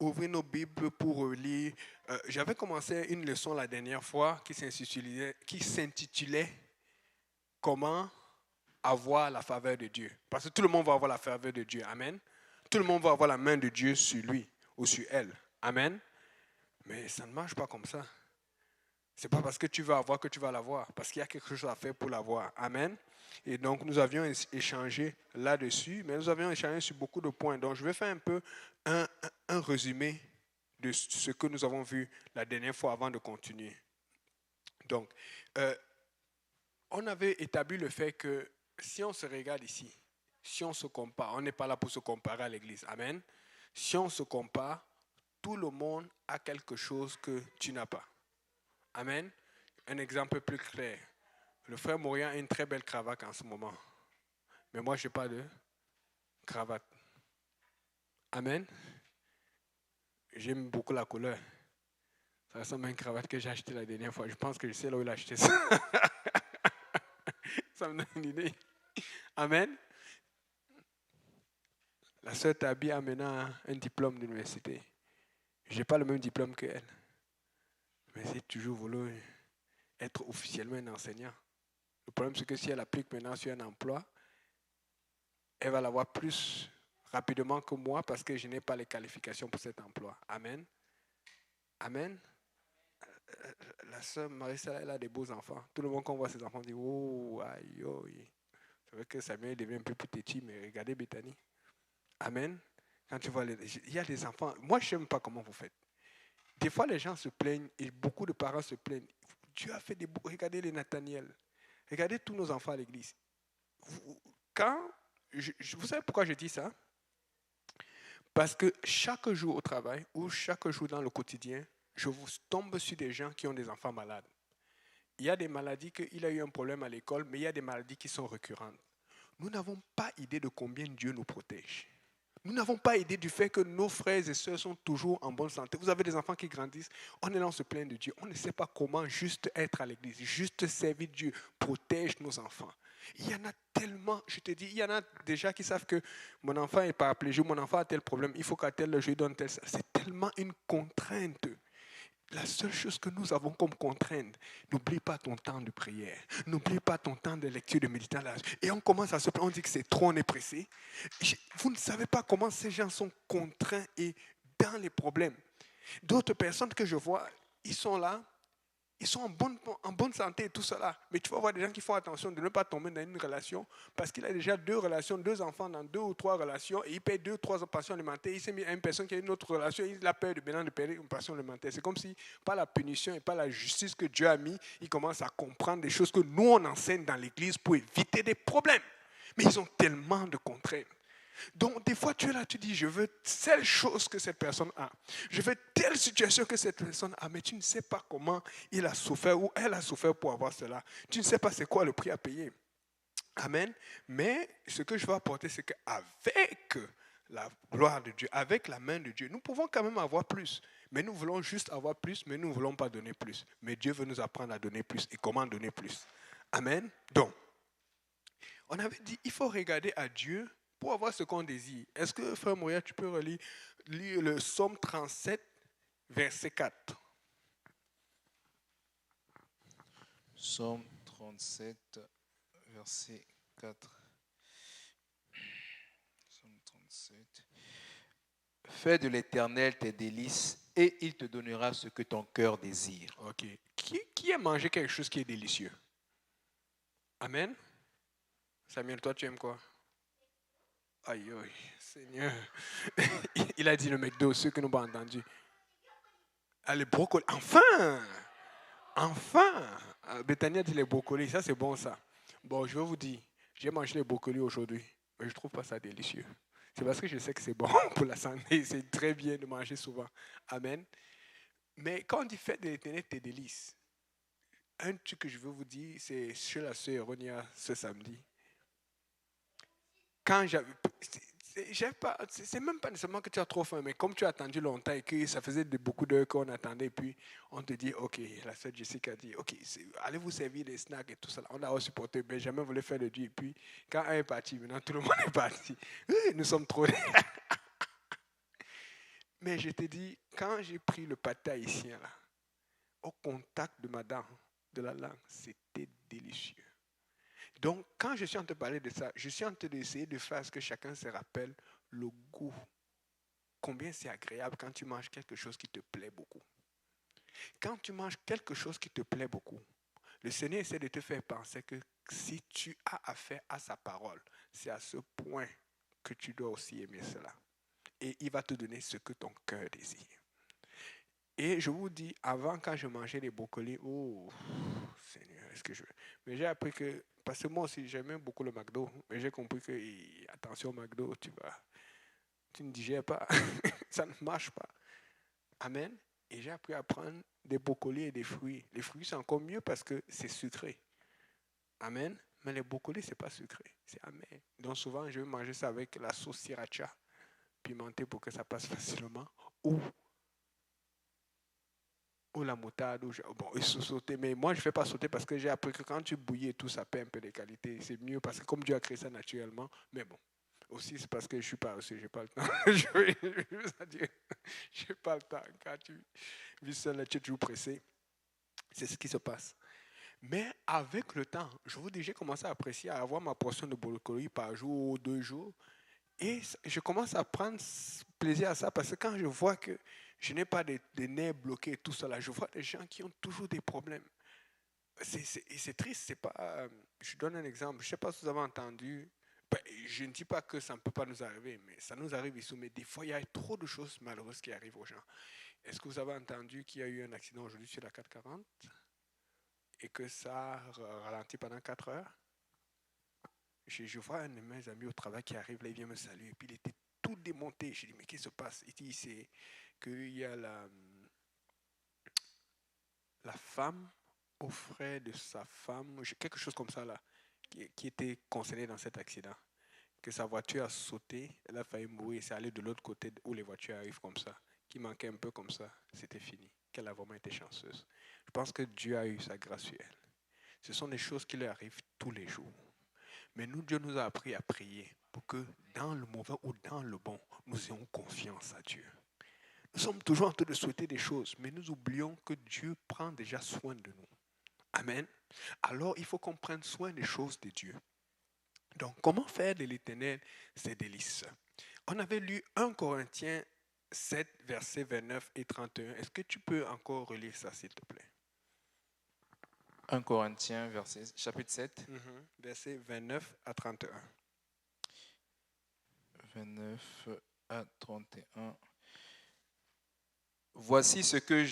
ouvrir nos Bibles pour lire. J'avais commencé une leçon la dernière fois qui s'intitulait Comment avoir la faveur de Dieu. Parce que tout le monde va avoir la faveur de Dieu. Amen. Tout le monde va avoir la main de Dieu sur lui ou sur elle. Amen. Mais ça ne marche pas comme ça. Ce n'est pas parce que tu vas avoir que tu vas l'avoir. Parce qu'il y a quelque chose à faire pour l'avoir. Amen. Et donc, nous avions échangé là-dessus, mais nous avions échangé sur beaucoup de points. Donc, je vais faire un peu un résumé de ce que nous avons vu la dernière fois avant de continuer. Donc, on avait établi le fait que si on se regarde ici, si on se compare, on n'est pas là pour se comparer à l'Église. Amen. Si on se compare, tout le monde a quelque chose que tu n'as pas. Amen. Un exemple plus clair. Le frère Morian a une très belle cravate en ce moment. Mais moi, je n'ai pas de cravate. Amen. J'aime beaucoup la couleur. Ça ressemble à une cravate que j'ai achetée la dernière fois. Je pense que je sais là où il a acheté ça. Ça me donne une idée. Amen. La sœur Tabi a maintenant un diplôme d'université. Je n'ai pas le même diplôme qu'elle. Mais j'ai toujours voulu être officiellement un enseignant. Le problème, c'est que si elle applique maintenant sur un emploi, elle va l'avoir plus rapidement que moi parce que je n'ai pas les qualifications pour cet emploi. Amen. Amen. La sœur Marissa, elle a des beaux enfants. Tout le monde, quand on voit ses enfants, dit oh, aïe, aïe. C'est vrai que Samuel devient un peu plus petit, mais regardez Bethany. Amen. Quand tu vois, il y a des enfants. Moi, je ne sais même pas comment vous faites. Des fois, les gens se plaignent et beaucoup de parents se plaignent. Dieu a fait des beaux. Regardez les Nathaniel. Regardez tous nos enfants à l'église. Vous savez pourquoi je dis ça? Parce que chaque jour au travail ou chaque jour dans le quotidien, je vous tombe sur des gens qui ont des enfants malades. Il y a des maladies qu'il a eu un problème à l'école, mais il y a des maladies qui sont récurrentes. Nous n'avons pas idée de combien Dieu nous protège. Nous n'avons pas idée du fait que nos frères et sœurs sont toujours en bonne santé. Vous avez des enfants qui grandissent, on est là, on se plaint de Dieu. On ne sait pas comment juste être à l'église, juste servir Dieu, protège nos enfants. Il y en a tellement, je te dis, il y en a déjà qui savent que mon enfant est paraplégique, mon enfant a tel problème, il faut qu'à tel je lui donne tel. C'est tellement une contrainte. La seule chose que nous avons comme contrainte, n'oublie pas ton temps de prière, n'oublie pas ton temps de lecture, de méditation. Et on commence à se plaindre, on dit que c'est trop, on est pressé. Vous ne savez pas comment ces gens sont contraints et dans les problèmes. D'autres personnes que je vois, ils sont là, ils sont en bonne santé et tout cela. Mais tu vas voir des gens qui font attention de ne pas tomber dans une relation parce qu'il a déjà 2 relations, 2 enfants dans 2 ou 3 relations et il paye 2 ou 3 pensions alimentaires. Il s'est mis à une personne qui a une autre relation, il a peur de payer une pension alimentaire. C'est comme si, par la punition et par la justice que Dieu a mis, il commence à comprendre des choses que nous, on enseigne dans l'église pour éviter des problèmes. Mais ils ont tellement de contraintes. Donc, des fois, tu es là, tu dis, je veux telle chose que cette personne a. Je veux telle situation que cette personne a, mais tu ne sais pas comment il a souffert ou elle a souffert pour avoir cela. Tu ne sais pas c'est quoi le prix à payer. Amen. Mais ce que je veux apporter, c'est qu'avec la gloire de Dieu, avec la main de Dieu, nous pouvons quand même avoir plus. Mais nous voulons juste avoir plus, mais nous ne voulons pas donner plus. Mais Dieu veut nous apprendre à donner plus. Et comment donner plus? Amen. Donc, on avait dit, il faut regarder à Dieu pour avoir ce qu'on désire. Est-ce que, frère Moria, tu peux lire le Psaume 37, verset 4? Psaume 37, verset 4. Psaume 37. Fais de l'Éternel tes délices et il te donnera ce que ton cœur désire. Ok. Qui a mangé quelque chose qui est délicieux? Amen. Samuel, toi, tu aimes quoi? Aïe, aïe, Seigneur. Il a dit le McDo, ceux que nous n'avons pas entendu. Ah, les brocolis. Enfin! Enfin! Bethany a dit les brocolis. Ça, c'est bon, ça. Bon, je vais vous dire, j'ai mangé les brocolis aujourd'hui, mais je ne trouve pas ça délicieux. C'est parce que je sais que c'est bon pour la santé. C'est très bien de manger souvent. Amen. Mais quand on dit faites de l'Éternel tes délices, un truc que je veux vous dire, c'est chez la sœur Ronia ce samedi. Quand c'est même pas nécessairement que tu as trop faim, mais comme tu as attendu longtemps et que ça faisait beaucoup d'heures qu'on attendait, et puis on te dit, ok, la sœur Jessica dit, ok, allez vous servir des snacks et tout ça. On a supporté, Benjamin voulait faire le Dieu, et puis quand un est parti, maintenant tout le monde est parti. Nous sommes trop. Mais je te dis, quand j'ai pris le pâté haïtien, là, au contact de ma dent, de la langue, c'était délicieux. Donc, quand je suis en train de parler de ça, je suis en train d'essayer de faire ce que chacun se rappelle, le goût. Combien c'est agréable quand tu manges quelque chose qui te plaît beaucoup. Quand tu manges quelque chose qui te plaît beaucoup, le Seigneur essaie de te faire penser que si tu as affaire à sa parole, c'est à ce point que tu dois aussi aimer cela. Et il va te donner ce que ton cœur désire. Et je vous dis, avant, quand je mangeais les brocolis, oh, Seigneur, est-ce que je... Mais j'ai appris que, parce que moi aussi, j'aimais beaucoup le McDo, mais j'ai compris que, attention McDo, tu ne digères pas, ça ne marche pas. Amen. Et j'ai appris à prendre des brocolis et des fruits. Les fruits, c'est encore mieux parce que c'est sucré. Amen. Mais les brocolis, ce n'est pas sucré, c'est amer. Donc souvent, je vais manger ça avec la sauce sriracha, pimentée pour que ça passe facilement, ou la moutarde, bon, ils sont sautés, mais moi je ne fais pas sauter parce que j'ai appris que quand tu bouillis et tout, ça perd un peu de qualité. C'est mieux parce que comme Dieu a créé ça naturellement, mais bon, aussi c'est parce que je suis pas aussi, j'ai pas le temps. Je n'ai pas le temps. Quand tu vis seul, tu es toujours pressé. C'est ce qui se passe. Mais avec le temps, je vous dis, j'ai commencé à apprécier, à avoir ma portion de brocoli par jour, 2 jours. Et je commence à prendre plaisir à ça parce que quand je vois que je n'ai pas des nerfs bloqués et tout ça, là, je vois des gens qui ont toujours des problèmes. C'est triste, c'est pas. Je donne un exemple. Je ne sais pas si vous avez entendu. Ben, je ne dis pas que ça ne peut pas nous arriver, mais ça nous arrive ici. Mais des fois, il y a trop de choses malheureuses qui arrivent aux gens. Est-ce que vous avez entendu qu'il y a eu un accident aujourd'hui sur la 440 et que ça ralentit pendant 4 heures? Je vois un de mes amis au travail qui arrive là, il vient me saluer, et puis il était tout démonté. Je dis, mais qu'est-ce qui se passe? Il dit, c'est qu'il y a la femme au frère de sa femme, quelque chose comme ça là, qui était concernée dans cet accident. Que sa voiture a sauté, elle a failli mourir, c'est allé de l'autre côté où les voitures arrivent comme ça, qui manquait un peu comme ça, c'était fini. Qu'elle a vraiment été chanceuse. Je pense que Dieu a eu sa grâce sur elle. Ce sont des choses qui lui arrivent tous les jours. Mais nous, Dieu nous a appris à prier pour que dans le mauvais ou dans le bon, nous ayons confiance à Dieu. Nous sommes toujours en train de souhaiter des choses, mais nous oublions que Dieu prend déjà soin de nous. Amen. Alors, il faut qu'on prenne soin des choses de Dieu. Donc, comment faire de l'Éternel ses délices? On avait lu 1 Corinthiens 7, versets 29 et 31. Est-ce que tu peux encore relire ça, s'il te plaît? 1 Corinthiens, chapitre 7. Versets 29 à 31. 29 à 31. Voici ce que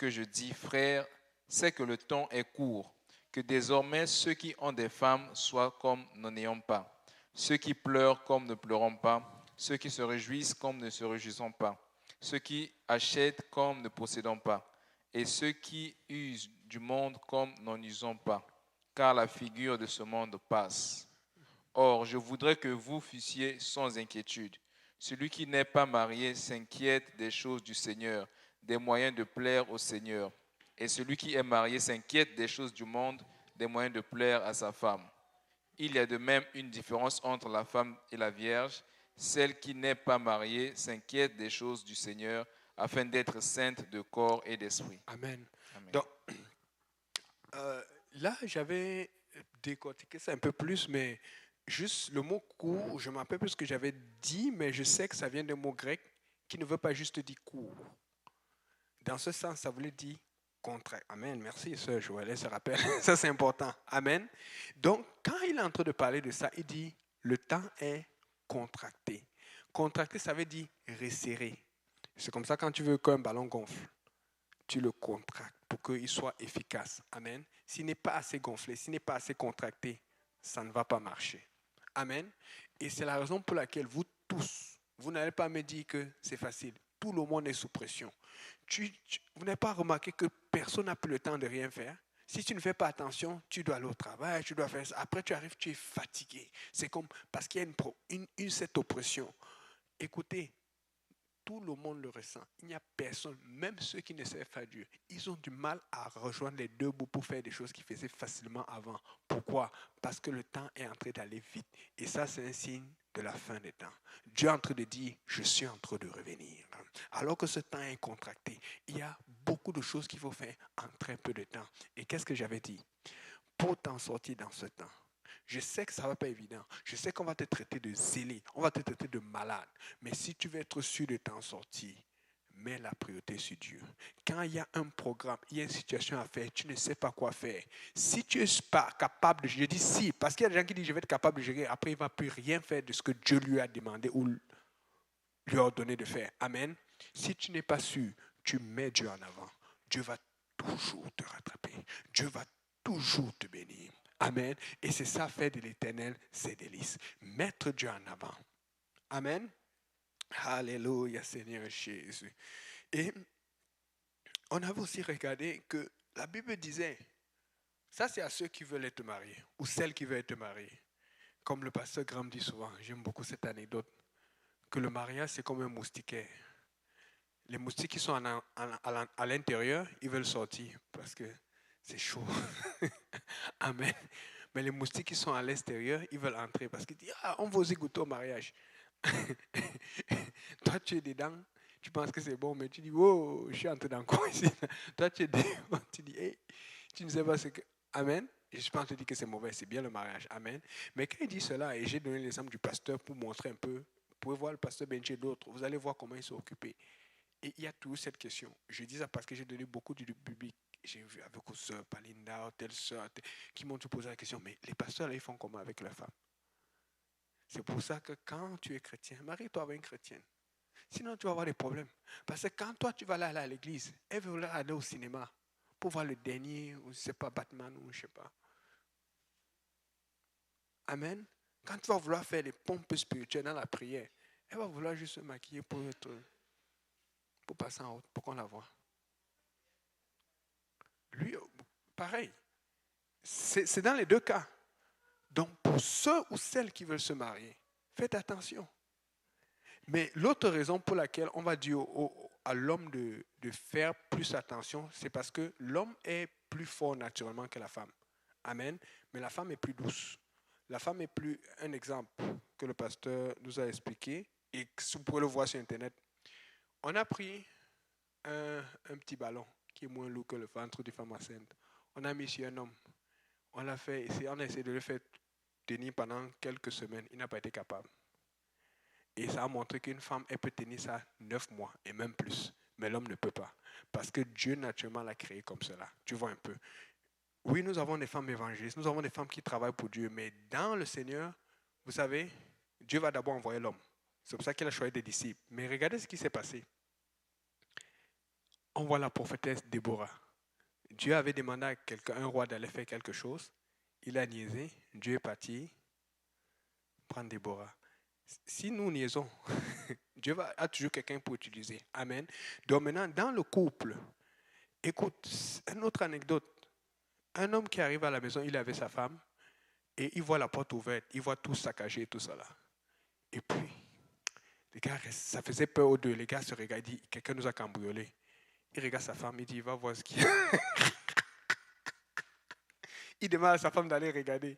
je dis, frères, c'est que le temps est court, que désormais ceux qui ont des femmes soient comme n'en ayant pas, ceux qui pleurent comme ne pleurant pas, ceux qui se réjouissent comme ne se réjouissant pas, ceux qui achètent comme ne possédant pas, et ceux qui usent du monde comme n'en usant pas, car la figure de ce monde passe. Or, je voudrais que vous fussiez sans inquiétude. Celui qui n'est pas marié s'inquiète des choses du Seigneur, des moyens de plaire au Seigneur. Et celui qui est marié s'inquiète des choses du monde, des moyens de plaire à sa femme. Il y a de même une différence entre la femme et la vierge. Celle qui n'est pas mariée s'inquiète des choses du Seigneur, afin d'être sainte de corps et d'esprit. Amen. Amen. Donc, là, j'avais décortiqué ça un peu plus, mais juste le mot court, je ne me rappelle plus ce que j'avais dit, mais je sais que ça vient d'un mot grec qui ne veut pas juste dire court. Dans ce sens, ça voulait dire contraire. Amen. Merci, sœur Joël, elle se rappelle. Ça, c'est important. Amen. Donc, quand il est en train de parler de ça, il dit le temps est contracté. Contracté, ça veut dire resserré. C'est comme ça quand tu veux qu'un ballon gonfle, tu le contractes pour qu'il soit efficace. Amen. S'il n'est pas assez gonflé, s'il n'est pas assez contracté, ça ne va pas marcher. Amen. Et c'est la raison pour laquelle vous tous, vous n'allez pas me dire que c'est facile. Tout le monde est sous pression. Vous n'avez pas remarqué que personne n'a plus le temps de rien faire? Si tu ne fais pas attention, tu dois aller au travail, tu dois faire ça. Après, tu arrives, tu es fatigué. C'est comme parce qu'il y a cette oppression. Écoutez, tout le monde le ressent. Il n'y a personne, même ceux qui ne servent pas Dieu, ils ont du mal à rejoindre les deux bouts pour faire des choses qu'ils faisaient facilement avant. Pourquoi? Parce que le temps est en train d'aller vite. Et ça, c'est un signe de la fin des temps. Dieu est en train de dire, je suis en train de revenir. Alors que ce temps est contracté, il y a beaucoup de choses qu'il faut faire en très peu de temps. Et qu'est-ce que j'avais dit? Pour t'en sortir dans ce temps, je sais que ça ne va pas être évident. Je sais qu'on va te traiter de zélé, on va te traiter de malade. Mais si tu veux être sûr de t'en sortir, mets la priorité sur Dieu. Quand il y a un programme, il y a une situation à faire, tu ne sais pas quoi faire. Si tu n'es pas capable de gérer, je dis si, parce qu'il y a des gens qui disent je vais être capable de gérer, après il ne va plus rien faire de ce que Dieu lui a demandé ou lui a ordonné de faire. Amen. Si tu n'es pas sûr, tu mets Dieu en avant. Dieu va toujours te rattraper. Dieu va toujours te bénir. Amen. Et c'est ça, faire de l'Éternel ses délices. Mettre Dieu en avant. Amen. Alléluia, Seigneur Jésus. Et on avait aussi regardé que la Bible disait, ça c'est à ceux qui veulent être mariés, ou celles qui veulent être mariées. Comme le pasteur Graham dit souvent, j'aime beaucoup cette anecdote, que le mariage c'est comme un moustiquaire. Les moustiques qui sont à l'intérieur, ils veulent sortir parce que c'est chaud. Amen. Mais les moustiques qui sont à l'extérieur, ils veulent entrer parce qu'ils disent, on va aussi goûter au mariage. Toi, tu es dedans, tu penses que c'est bon, mais tu dis, oh, je suis entré dans quoi ici? Toi, tu es dedans, tu dis, hey, tu ne sais pas ce que. Amen. Je ne suis pas en train de dire que c'est mauvais, c'est bien le mariage. Amen. Mais quand il dit cela, et j'ai donné l'exemple du pasteur pour montrer un peu, vous pouvez voir le pasteur Benji et d'autres, vous allez voir comment ils sont occupés. Et il y a toujours cette question. Je dis ça parce que j'ai donné beaucoup du public. J'ai vu avec vos soeurs, Palinda, telle soeur, qui m'ont tout posé la question, mais les pasteurs, là, ils font comment avec leurs femmes? C'est pour ça que quand tu es chrétien, marie-toi avec une chrétienne. Sinon, tu vas avoir des problèmes. Parce que quand toi, tu vas aller à l'église, elle veut aller au cinéma pour voir le dernier, ou je ne sais pas, Batman, ou je ne sais pas. Amen. Quand tu vas vouloir faire les pompes spirituelles dans la prière, elle va vouloir juste se maquiller pour passer en haut, pour qu'on la voie. Lui, pareil. C'est dans les deux cas. Donc, pour ceux ou celles qui veulent se marier, faites attention. Mais l'autre raison pour laquelle on va dire à l'homme de faire plus attention, c'est parce que l'homme est plus fort naturellement que la femme. Amen. Mais la femme est plus douce. La femme est plus... Un exemple que le pasteur nous a expliqué, et vous pouvez le voir sur Internet. On a pris un petit ballon qui est moins lourd que le ventre d'une femme enceinte. On a mis sur un homme. On a essayé de le faire tenir pendant quelques semaines. Il n'a pas été capable. Et ça a montré qu'une femme, elle peut tenir ça 9 mois et même plus. Mais l'homme ne peut pas. Parce que Dieu, naturellement, l'a créé comme cela. Tu vois un peu. Oui, nous avons des femmes évangélistes. Nous avons des femmes qui travaillent pour Dieu. Mais dans le Seigneur, vous savez, Dieu va d'abord envoyer l'homme. C'est pour ça qu'il a choisi des disciples. Mais regardez ce qui s'est passé. On voit la prophétesse Déborah. Dieu avait demandé à un roi d'aller faire quelque chose. Il a niaisé. Dieu est parti prendre Déborah. Si nous niaisons, Dieu a toujours quelqu'un pour utiliser. Amen. Donc maintenant, dans le couple, écoute, une autre anecdote. Un homme qui arrive à la maison, il est avec sa femme, et il voit la porte ouverte, il voit tout saccagé et tout ça là. Et puis, les gars, ça faisait peur aux deux. Les gars se regardent, ils disent, quelqu'un nous a cambriolé. Il regarde sa femme, il dit, va voir ce qu'il y a. Il demande à sa femme d'aller regarder.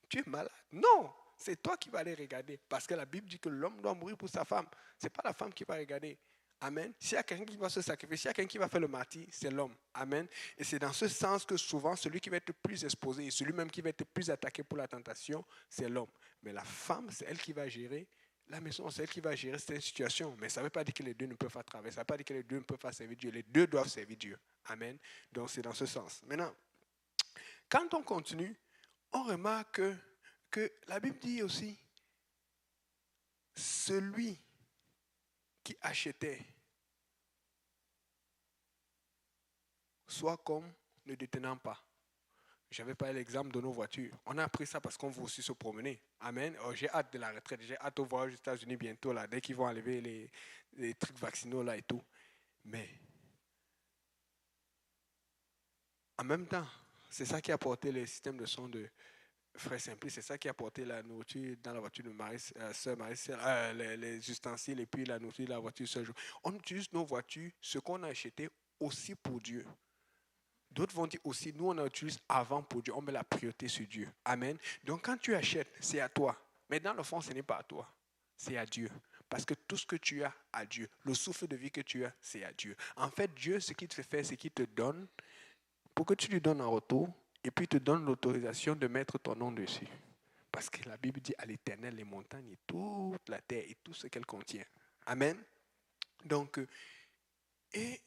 Tu es malade? Non, c'est toi qui vas aller regarder. Parce que la Bible dit que l'homme doit mourir pour sa femme. Ce n'est pas la femme qui va regarder. Amen. S'il y a quelqu'un qui va se sacrifier, s'il y a quelqu'un qui va faire le martyr, c'est l'homme. Amen. Et c'est dans ce sens que souvent, celui qui va être plus exposé et celui même qui va être plus attaqué pour la tentation, c'est l'homme. Mais la femme, c'est elle qui va gérer la maison, c'est elle qui va gérer cette situation. Mais ça ne veut pas dire que les deux ne peuvent pas travailler. Ça ne veut pas dire que les deux ne peuvent pas servir Dieu. Les deux doivent servir Dieu. Amen. Donc c'est dans ce sens. Maintenant, quand on continue, on remarque que la Bible dit aussi, celui qui achetait soit comme ne détenant pas. Je n'avais pas l'exemple de nos voitures. On a appris ça parce qu'on veut aussi se promener. Amen. Oh, j'ai hâte de la retraite. J'ai hâte de voir aux États-Unis bientôt, là, dès qu'ils vont enlever les trucs vaccinaux là et tout. Mais en même temps, c'est ça qui a apporté le système de son de Frère Simplice. C'est ça qui a apporté la nourriture dans la voiture de Sœur Marie, les ustensiles et puis la nourriture de la voiture ce jour. On utilise nos voitures, ce qu'on a acheté aussi pour Dieu. D'autres vont dire aussi, nous on utilise avant pour Dieu, on met la priorité sur Dieu. Amen. Donc quand tu achètes, c'est à toi. Mais dans le fond, ce n'est pas à toi. c'est à Dieu. Parce que tout ce que tu as à Dieu, le souffle de vie que tu as, c'est à Dieu. En fait, Dieu, ce qu'il te fait, c'est qu'il te donne pour que tu lui donnes en retour et puis te donne l'autorisation de mettre ton nom dessus. Parce que la Bible dit à l'Éternel les montagnes et toute la terre et tout ce qu'elle contient. Amen. Donc, et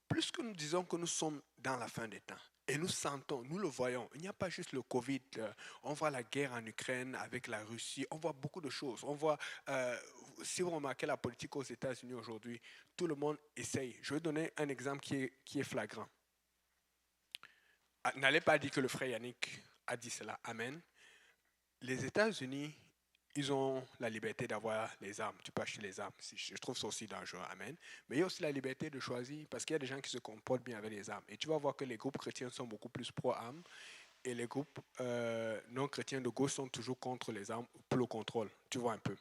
plus que nous disons que nous sommes dans la fin des temps, et nous sentons, nous le voyons, il n'y a pas juste le Covid, on voit la guerre en Ukraine avec la Russie, on voit beaucoup de choses. On voit, si vous remarquez la politique aux États-Unis aujourd'hui, tout le monde essaye. Je vais donner un exemple qui est flagrant. N'allez pas dire que le frère Yannick a dit cela. Amen. Les États-Unis, ils ont la liberté d'avoir les armes. Tu peux acheter les armes. Je trouve ça aussi dangereux. Amen. Mais il y a aussi la liberté de choisir parce qu'il y a des gens qui se comportent bien avec les armes. Et tu vas voir que les groupes chrétiens sont beaucoup plus pro-armes et les groupes non chrétiens de gauche sont toujours contre les armes pour le contrôle. Tu vois un peu.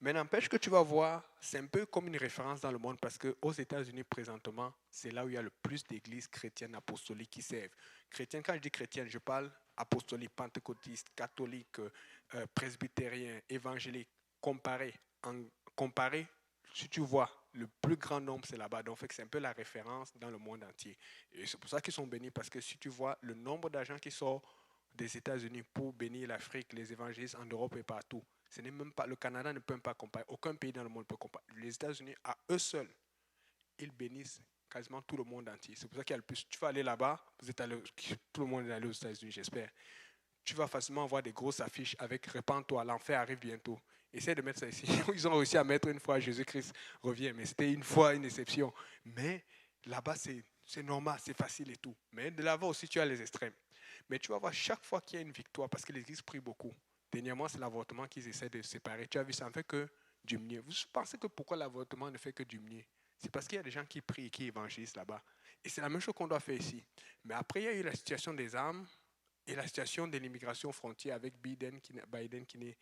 Mais n'empêche que tu vas voir, c'est un peu comme une référence dans le monde parce qu'aux États-Unis, présentement, c'est là où il y a le plus d'églises chrétiennes apostoliques qui servent. Chrétiennes, quand je dis chrétiennes, je parle apostolique, pentecôtiste, catholique, presbytérien, évangélique, comparé. Comparé, si tu vois, le plus grand nombre, c'est là-bas. Donc, c'est un peu la référence dans le monde entier. Et c'est pour ça qu'ils sont bénis parce que si tu vois le nombre d'argent qui sort des États-Unis pour bénir l'Afrique, les évangélistes en Europe et partout, ce n'est même pas, le Canada ne peut même pas comparer. Aucun pays dans le monde ne peut comparer. Les États-Unis, à eux seuls, ils bénissent quasiment tout le monde entier. C'est pour ça qu'il y a le plus. Tu vas aller là-bas, vous êtes allé, tout le monde est allé aux États-Unis, j'espère. Tu vas facilement voir des grosses affiches avec "Répands-toi, l'enfer arrive bientôt". Essaye de mettre ça ici. Ils ont réussi à mettre une fois "Jésus-Christ revient", mais c'était une fois une exception. Mais là-bas, c'est normal, c'est facile et tout. Mais de là-bas aussi, tu as les extrêmes. Mais tu vas voir chaque fois qu'il y a une victoire, parce que l'Église prie beaucoup. Dernièrement, c'est l'avortement qu'ils essaient de séparer. Tu as vu, ça ne fait que diminuer. Vous pensez que pourquoi l'avortement ne fait que diminuer? C'est parce qu'il y a des gens qui prient et qui évangélisent là-bas. Et c'est la même chose qu'on doit faire ici. Mais après, il y a eu la situation des armes et la situation de l'immigration frontière avec Biden qui n'est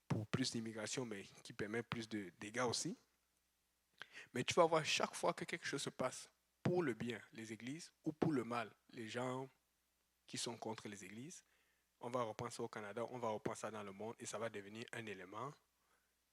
pour plus d'immigration, mais qui permet plus de dégâts aussi. Mais tu vas voir chaque fois que quelque chose se passe pour le bien, les églises, ou pour le mal, les gens qui sont contre les églises, on va reprendre ça au Canada, on va reprendre ça dans le monde et ça va devenir un élément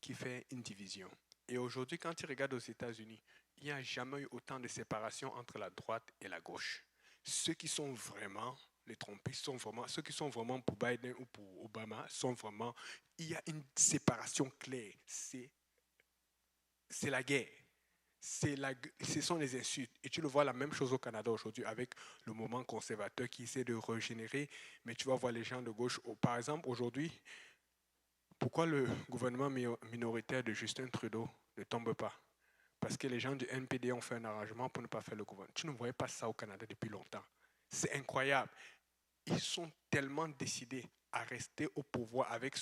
qui fait une division. Et aujourd'hui, quand tu regardes aux États-Unis, il n'y a jamais eu autant de séparation entre la droite et la gauche. Ceux qui sont vraiment, les trompistes sont vraiment, ceux qui sont vraiment pour Biden ou pour Obama sont vraiment, il y a une séparation claire. C'est la guerre. Ce sont les insultes. Et tu le vois la même chose au Canada aujourd'hui avec le mouvement conservateur qui essaie de régénérer. Mais tu vas voir les gens de gauche. Par exemple, aujourd'hui, pourquoi le gouvernement minoritaire de Justin Trudeau ne tombe pas? Parce que les gens du NPD ont fait un arrangement pour ne pas faire le gouvernement. Tu ne voyais pas ça au Canada depuis longtemps. C'est incroyable. Ils sont tellement décidés à rester au pouvoir avec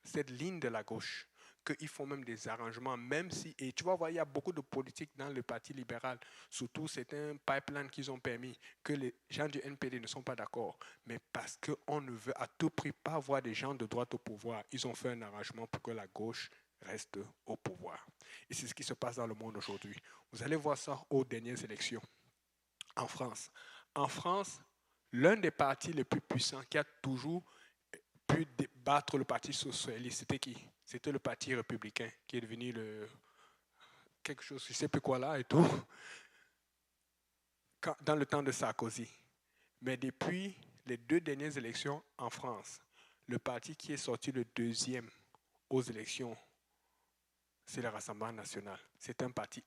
cette ligne de la gauche qu'ils font même des arrangements, même si, et tu vas voir, il y a beaucoup de politiques dans le Parti libéral, surtout c'est un pipeline qu'ils ont permis, que les gens du NPD ne sont pas d'accord, mais parce qu'on ne veut à tout prix pas voir des gens de droite au pouvoir, ils ont fait un arrangement pour que la gauche reste au pouvoir. Et c'est ce qui se passe dans le monde aujourd'hui. Vous allez voir ça aux dernières élections en France. En France, l'un des partis les plus puissants qui a toujours pu battre le Parti socialiste, c'était qui? C'était le Parti républicain qui est devenu quelque chose, je ne sais plus quoi là et tout, dans le temps de Sarkozy. Mais depuis les 2 dernières élections en France, le parti qui est sorti le deuxième aux élections, c'est le Rassemblement national. C'est un parti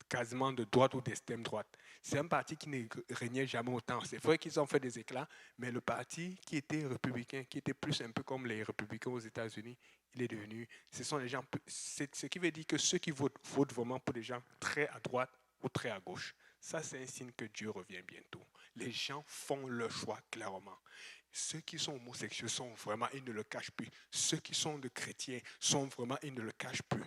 quasiment de droite ou d'extrême droite. C'est un parti qui ne régnait jamais autant. C'est vrai qu'ils ont fait des éclats, mais le parti qui était républicain, qui était plus un peu comme les républicains aux États-Unis, il est devenu. Ce sont les gens. Ce qui veut dire que ceux qui votent vraiment pour des gens très à droite ou très à gauche. Ça, c'est un signe que Dieu revient bientôt. Les gens font leur choix clairement. Ceux qui sont homosexuels sont vraiment, ils ne le cachent plus. Ceux qui sont de chrétiens sont vraiment, ils ne le cachent plus.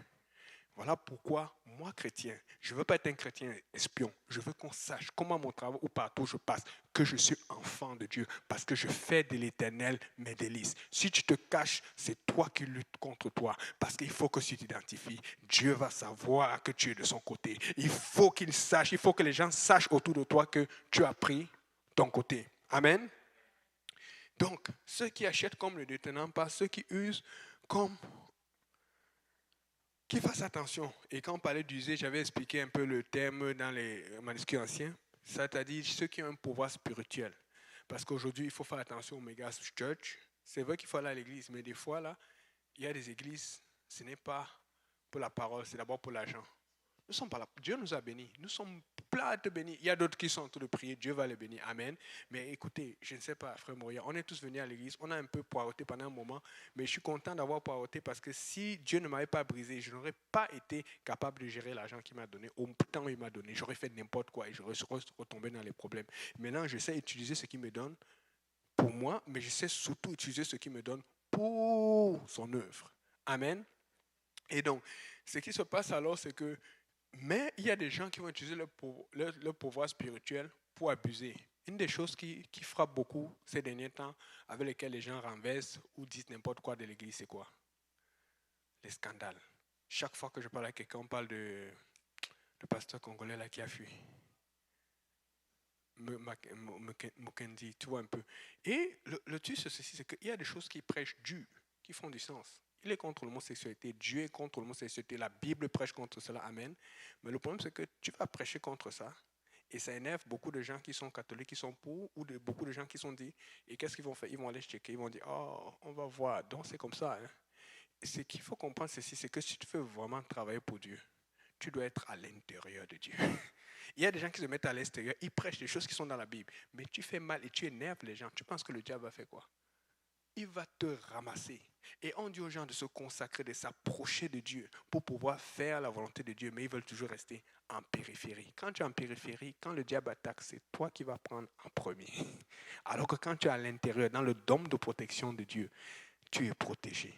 Voilà pourquoi, moi, chrétien, je ne veux pas être un chrétien espion. Je veux qu'on sache comment mon travail ou partout je passe, que je suis enfant de Dieu, parce que je fais de l'Éternel mes délices. Si tu te caches, c'est toi qui luttes contre toi, parce qu'il faut que tu t'identifies. Dieu va savoir que tu es de son côté. Il faut qu'il sache, il faut que les gens sachent autour de toi que tu as pris ton côté. Amen. Donc, ceux qui achètent comme ne détenant pas, ceux qui usent comme Qu'il fasse attention. Et quand on parlait d'user, j'avais expliqué un peu le terme dans les manuscrits anciens. C'est-à-dire ceux qui ont un pouvoir spirituel. Parce qu'aujourd'hui, il faut faire attention aux méga church. C'est vrai qu'il faut aller à l'église, mais des fois, là, il y a des églises, ce n'est pas pour la parole, c'est d'abord pour l'argent. Nous sommes pas là. Dieu nous a bénis. Nous sommes pleins de bénis. Il y a d'autres qui sont en train de prier. Dieu va les bénir. Amen. Mais écoutez, je ne sais pas, frère Moria, on est tous venus à l'église. On a un peu poireauté pendant un moment. Mais je suis content d'avoir poireauté parce que si Dieu ne m'avait pas brisé, je n'aurais pas été capable de gérer l'argent qu'il m'a donné. Au temps où il m'a donné, j'aurais fait n'importe quoi et j'aurais retombé dans les problèmes. Maintenant, je sais utiliser ce qu'il me donne pour moi, mais je sais surtout utiliser ce qu'il me donne pour son œuvre. Amen. Et donc, ce qui se passe alors, c'est que mais il y a des gens qui vont utiliser leur pouvoir spirituel pour abuser. Une des choses qui frappe beaucoup ces derniers temps, avec lesquelles les gens renversent ou disent n'importe quoi de l'église, c'est quoi? Les scandales. Chaque fois que je parle à quelqu'un, on parle de pasteur congolais là qui a fui. Mukendi, tu vois un peu. Et le truc, c'est ceci, c'est qu'il y a des choses qui prêchent Dieu, qui font du sens. Il est contre l'homosexualité, Dieu est contre l'homosexualité, la Bible prêche contre cela, amen. Mais le problème, c'est que tu vas prêcher contre ça, et ça énerve beaucoup de gens qui sont catholiques, qui sont pour, ou beaucoup de gens qui sont dit, et qu'est-ce qu'ils vont faire? Ils vont aller checker, ils vont dire, oh, on va voir, donc c'est comme ça. Hein. Et ce qu'il faut comprendre, c'est que si tu veux vraiment travailler pour Dieu, tu dois être à l'intérieur de Dieu. Il y a des gens qui se mettent à l'extérieur, ils prêchent des choses qui sont dans la Bible, mais tu fais mal et tu énerves les gens. Tu penses que le diable va faire quoi? Il va te ramasser. Et on dit aux gens de se consacrer, de s'approcher de Dieu pour pouvoir faire la volonté de Dieu, mais ils veulent toujours rester en périphérie. Quand tu es en périphérie, quand le diable attaque, c'est toi qui vas prendre en premier. Alors que quand tu es à l'intérieur, dans le dôme de protection de Dieu, tu es protégé.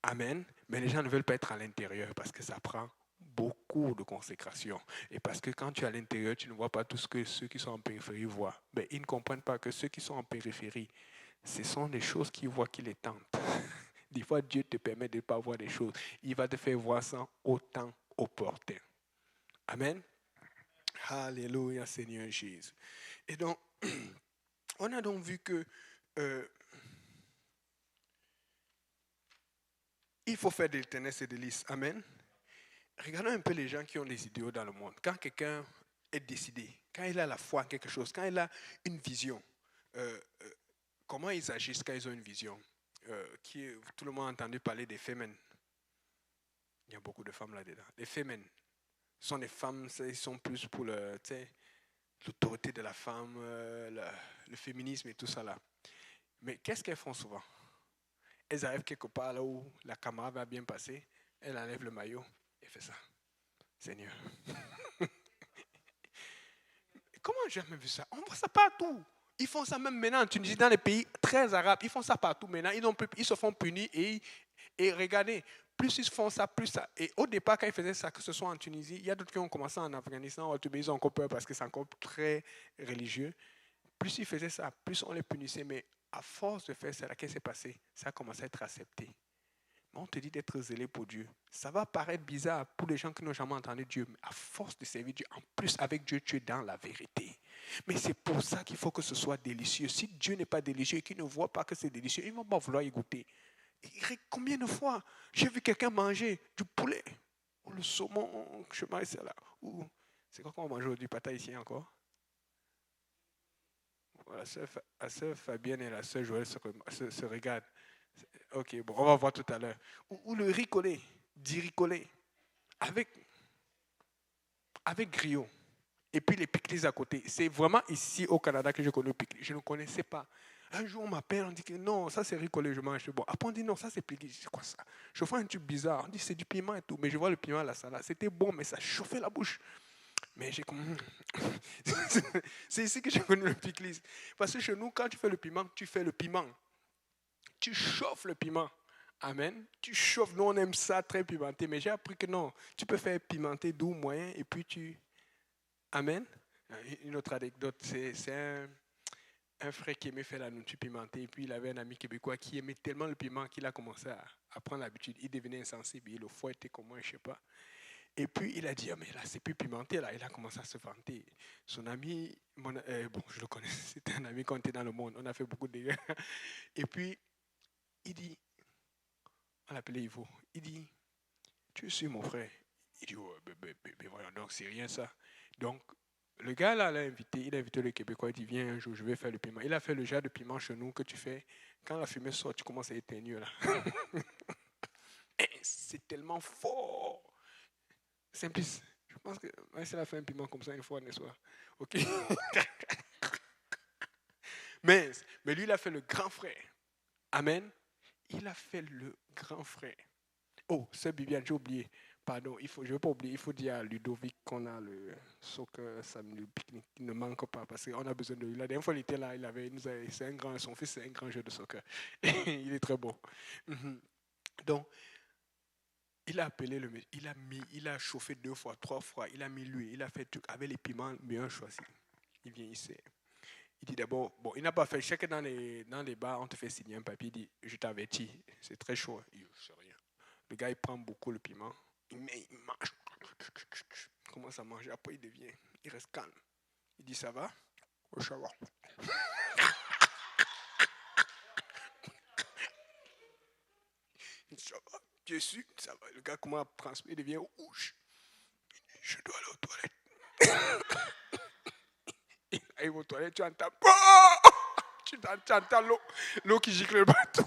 Amen. Mais les gens ne veulent pas être à l'intérieur parce que ça prend beaucoup de consécration. Et parce que quand tu es à l'intérieur, tu ne vois pas tout ce que ceux qui sont en périphérie voient. Mais ils ne comprennent pas que ceux qui sont en périphérie, ce sont des choses qu'ils voient qui les tentent. Des fois, Dieu te permet de ne pas voir des choses. Il va te faire voir ça au temps opportun. Amen. Alléluia, Seigneur Jésus. Et donc, on a donc vu que il faut faire des ténèbres et des listes. Amen. Regardons un peu les gens qui ont des idéaux dans le monde. Quand quelqu'un est décidé, quand il a la foi en quelque chose, quand il a une vision, comment ils agissent quand ils ont une vision? Tout le monde a entendu parler des femmes. Il y a beaucoup de femmes là-dedans. Les femmes sont des femmes, ils sont plus pour l'autorité de la femme, le féminisme et tout ça là. Mais qu'est-ce qu'elles font souvent? Elles arrivent quelque part là où la caméra va bien passer, elles enlèvent le maillot et fait ça. Seigneur. Comment j'ai jamais vu ça? On voit ça partout. Ils font ça même maintenant en Tunisie, dans les pays très arabes. Ils font ça partout maintenant. Ils se font punir et regardez, plus ils font ça, plus ça. Et au départ, quand ils faisaient ça, que ce soit en Tunisie, il y a d'autres qui ont commencé en Afghanistan, ils ont encore peur parce que c'est encore très religieux. Plus ils faisaient ça, plus on les punissait. Mais à force de faire ça, qu'est-ce qui s'est passé? Ça a commencé à être accepté. On te dit d'être zélé pour Dieu. Ça va paraître bizarre pour les gens qui n'ont jamais entendu Dieu, mais à force de servir Dieu, en plus avec Dieu, tu es dans la vérité. Mais c'est pour ça qu'il faut que ce soit délicieux. Si Dieu n'est pas délicieux et qu'il ne voit pas que c'est délicieux, il ne va pas vouloir y goûter. Combien de fois j'ai vu quelqu'un manger du poulet, ou le saumon, je sais pas, c'est là. C'est quoi qu'on va manger aujourd'hui, pata ici encore? La sœur Fabienne et la sœur Joël se regardent. Ok, bon, on va voir tout à l'heure. Ou le riz collé, du riz collé, avec griot. Et puis les pickles à côté. C'est vraiment ici au Canada que je connais le pickle. Je ne connaissais pas. Un jour, on m'appelle, on dit que non, ça c'est riz collé, je mange. Bon, après on dit non, ça c'est pickle. C'est quoi ça? Je vois un truc bizarre. On dit c'est du piment et tout. Mais je vois le piment à la salade. C'était bon, mais ça chauffait la bouche. Mais j'ai comme... c'est ici que j'ai connu le pickle. Parce que chez nous, quand tu fais le piment, tu fais le piment. Tu chauffes le piment. Amen. Tu chauffes. Nous, on aime ça très pimenté. Mais j'ai appris que non. Tu peux faire pimenté doux, moyen, et puis tu... Amen. Une autre anecdote, c'est un frère qui aimait faire la nourriture pimentée. Et puis, il avait un ami québécois qui aimait tellement le piment qu'il a commencé à prendre l'habitude. Il devenait insensible. Et le foie était comme moi, je ne sais pas. Et puis, il a dit, oh, mais là, c'est plus pimenté. Là. Il a commencé à se vanter. Son ami, bon, je le connais, c'était un ami quand on était dans le monde. On a fait beaucoup de dégâts. Et puis, il dit, on l'appelait Ivo, il dit, Tu suis mon frère. Il dit, oh, voilà, donc c'est rien ça. Donc, le gars là il a invité le Québécois, il dit, viens un jour, je vais faire le piment. Il a fait le genre de piment chez nous que tu fais, quand la fumée sort, tu commences à éteindre là. C'est tellement fort. Simplice. Je pense que c'est a fait un piment comme ça une fois, n'est-ce pas? Ok. mais lui, il a fait le grand frère. Amen. Il a fait le grand frère. Oh, c'est Bibiane, j'ai oublié. Pardon, je ne vais pas oublier, il faut dire à Ludovic qu'on a le soccer, le pique-nique, il ne manque pas parce qu'on a besoin de lui. La dernière fois, il était là, son fils, c'est un grand jeu de soccer. Il est très bon. Donc, il a appelé le il a chauffé 2 fois, 3 fois, il a mis l'huile, il a fait tout avec les piments bien choisis. Il vient ici. Il dit d'abord, bon, il n'a pas fait, je sais que dans les bars, on te fait signer un papier, il dit, je t'avertis, c'est très chaud. Il dit, je sais rien. Le gars, il prend beaucoup le piment, il mange, il commence à manger, après il reste calme. Il dit, ça va? Oh, ça va. Il dit, ça va? Tu es sûr? Ça va. Le gars commence à transpirer, il devient rouge. Il dit, je dois aller aux toilettes. Il arrive aux toilettes, tu entends, tu entends l'eau qui gicle partout.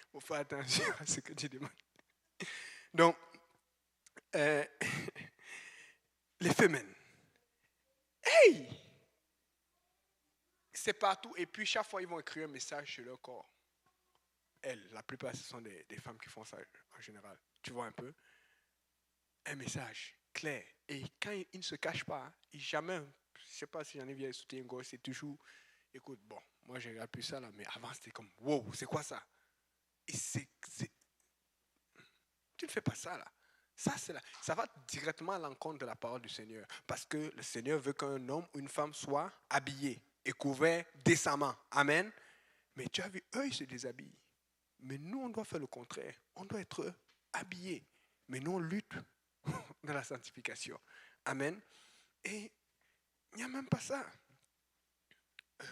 Il faut faire attention à ce que tu demandes. Donc, les femmes. Hey! C'est partout. Et puis, chaque fois, ils vont écrire un message sur leur corps. Elles, la plupart, ce sont des femmes qui font ça en général. Tu vois un peu? Un message clair. Et quand ils ne se cachent pas, jamais, je ne sais pas si j'en ai vu sauter un gosse, c'est toujours, écoute, bon, moi, je regarde plus ça là, mais avant, c'était comme, wow, c'est quoi ça? Et tu ne fais pas ça là. Ça va directement à l'encontre de la parole du Seigneur. Parce que le Seigneur veut qu'un homme ou une femme soit habillé et couvert décemment. Amen. Mais tu as vu, eux, ils se déshabillent. Mais nous, on doit faire le contraire. On doit être habillés. Mais nous, on lutte dans la sanctification. Amen. Et il n'y a même pas ça.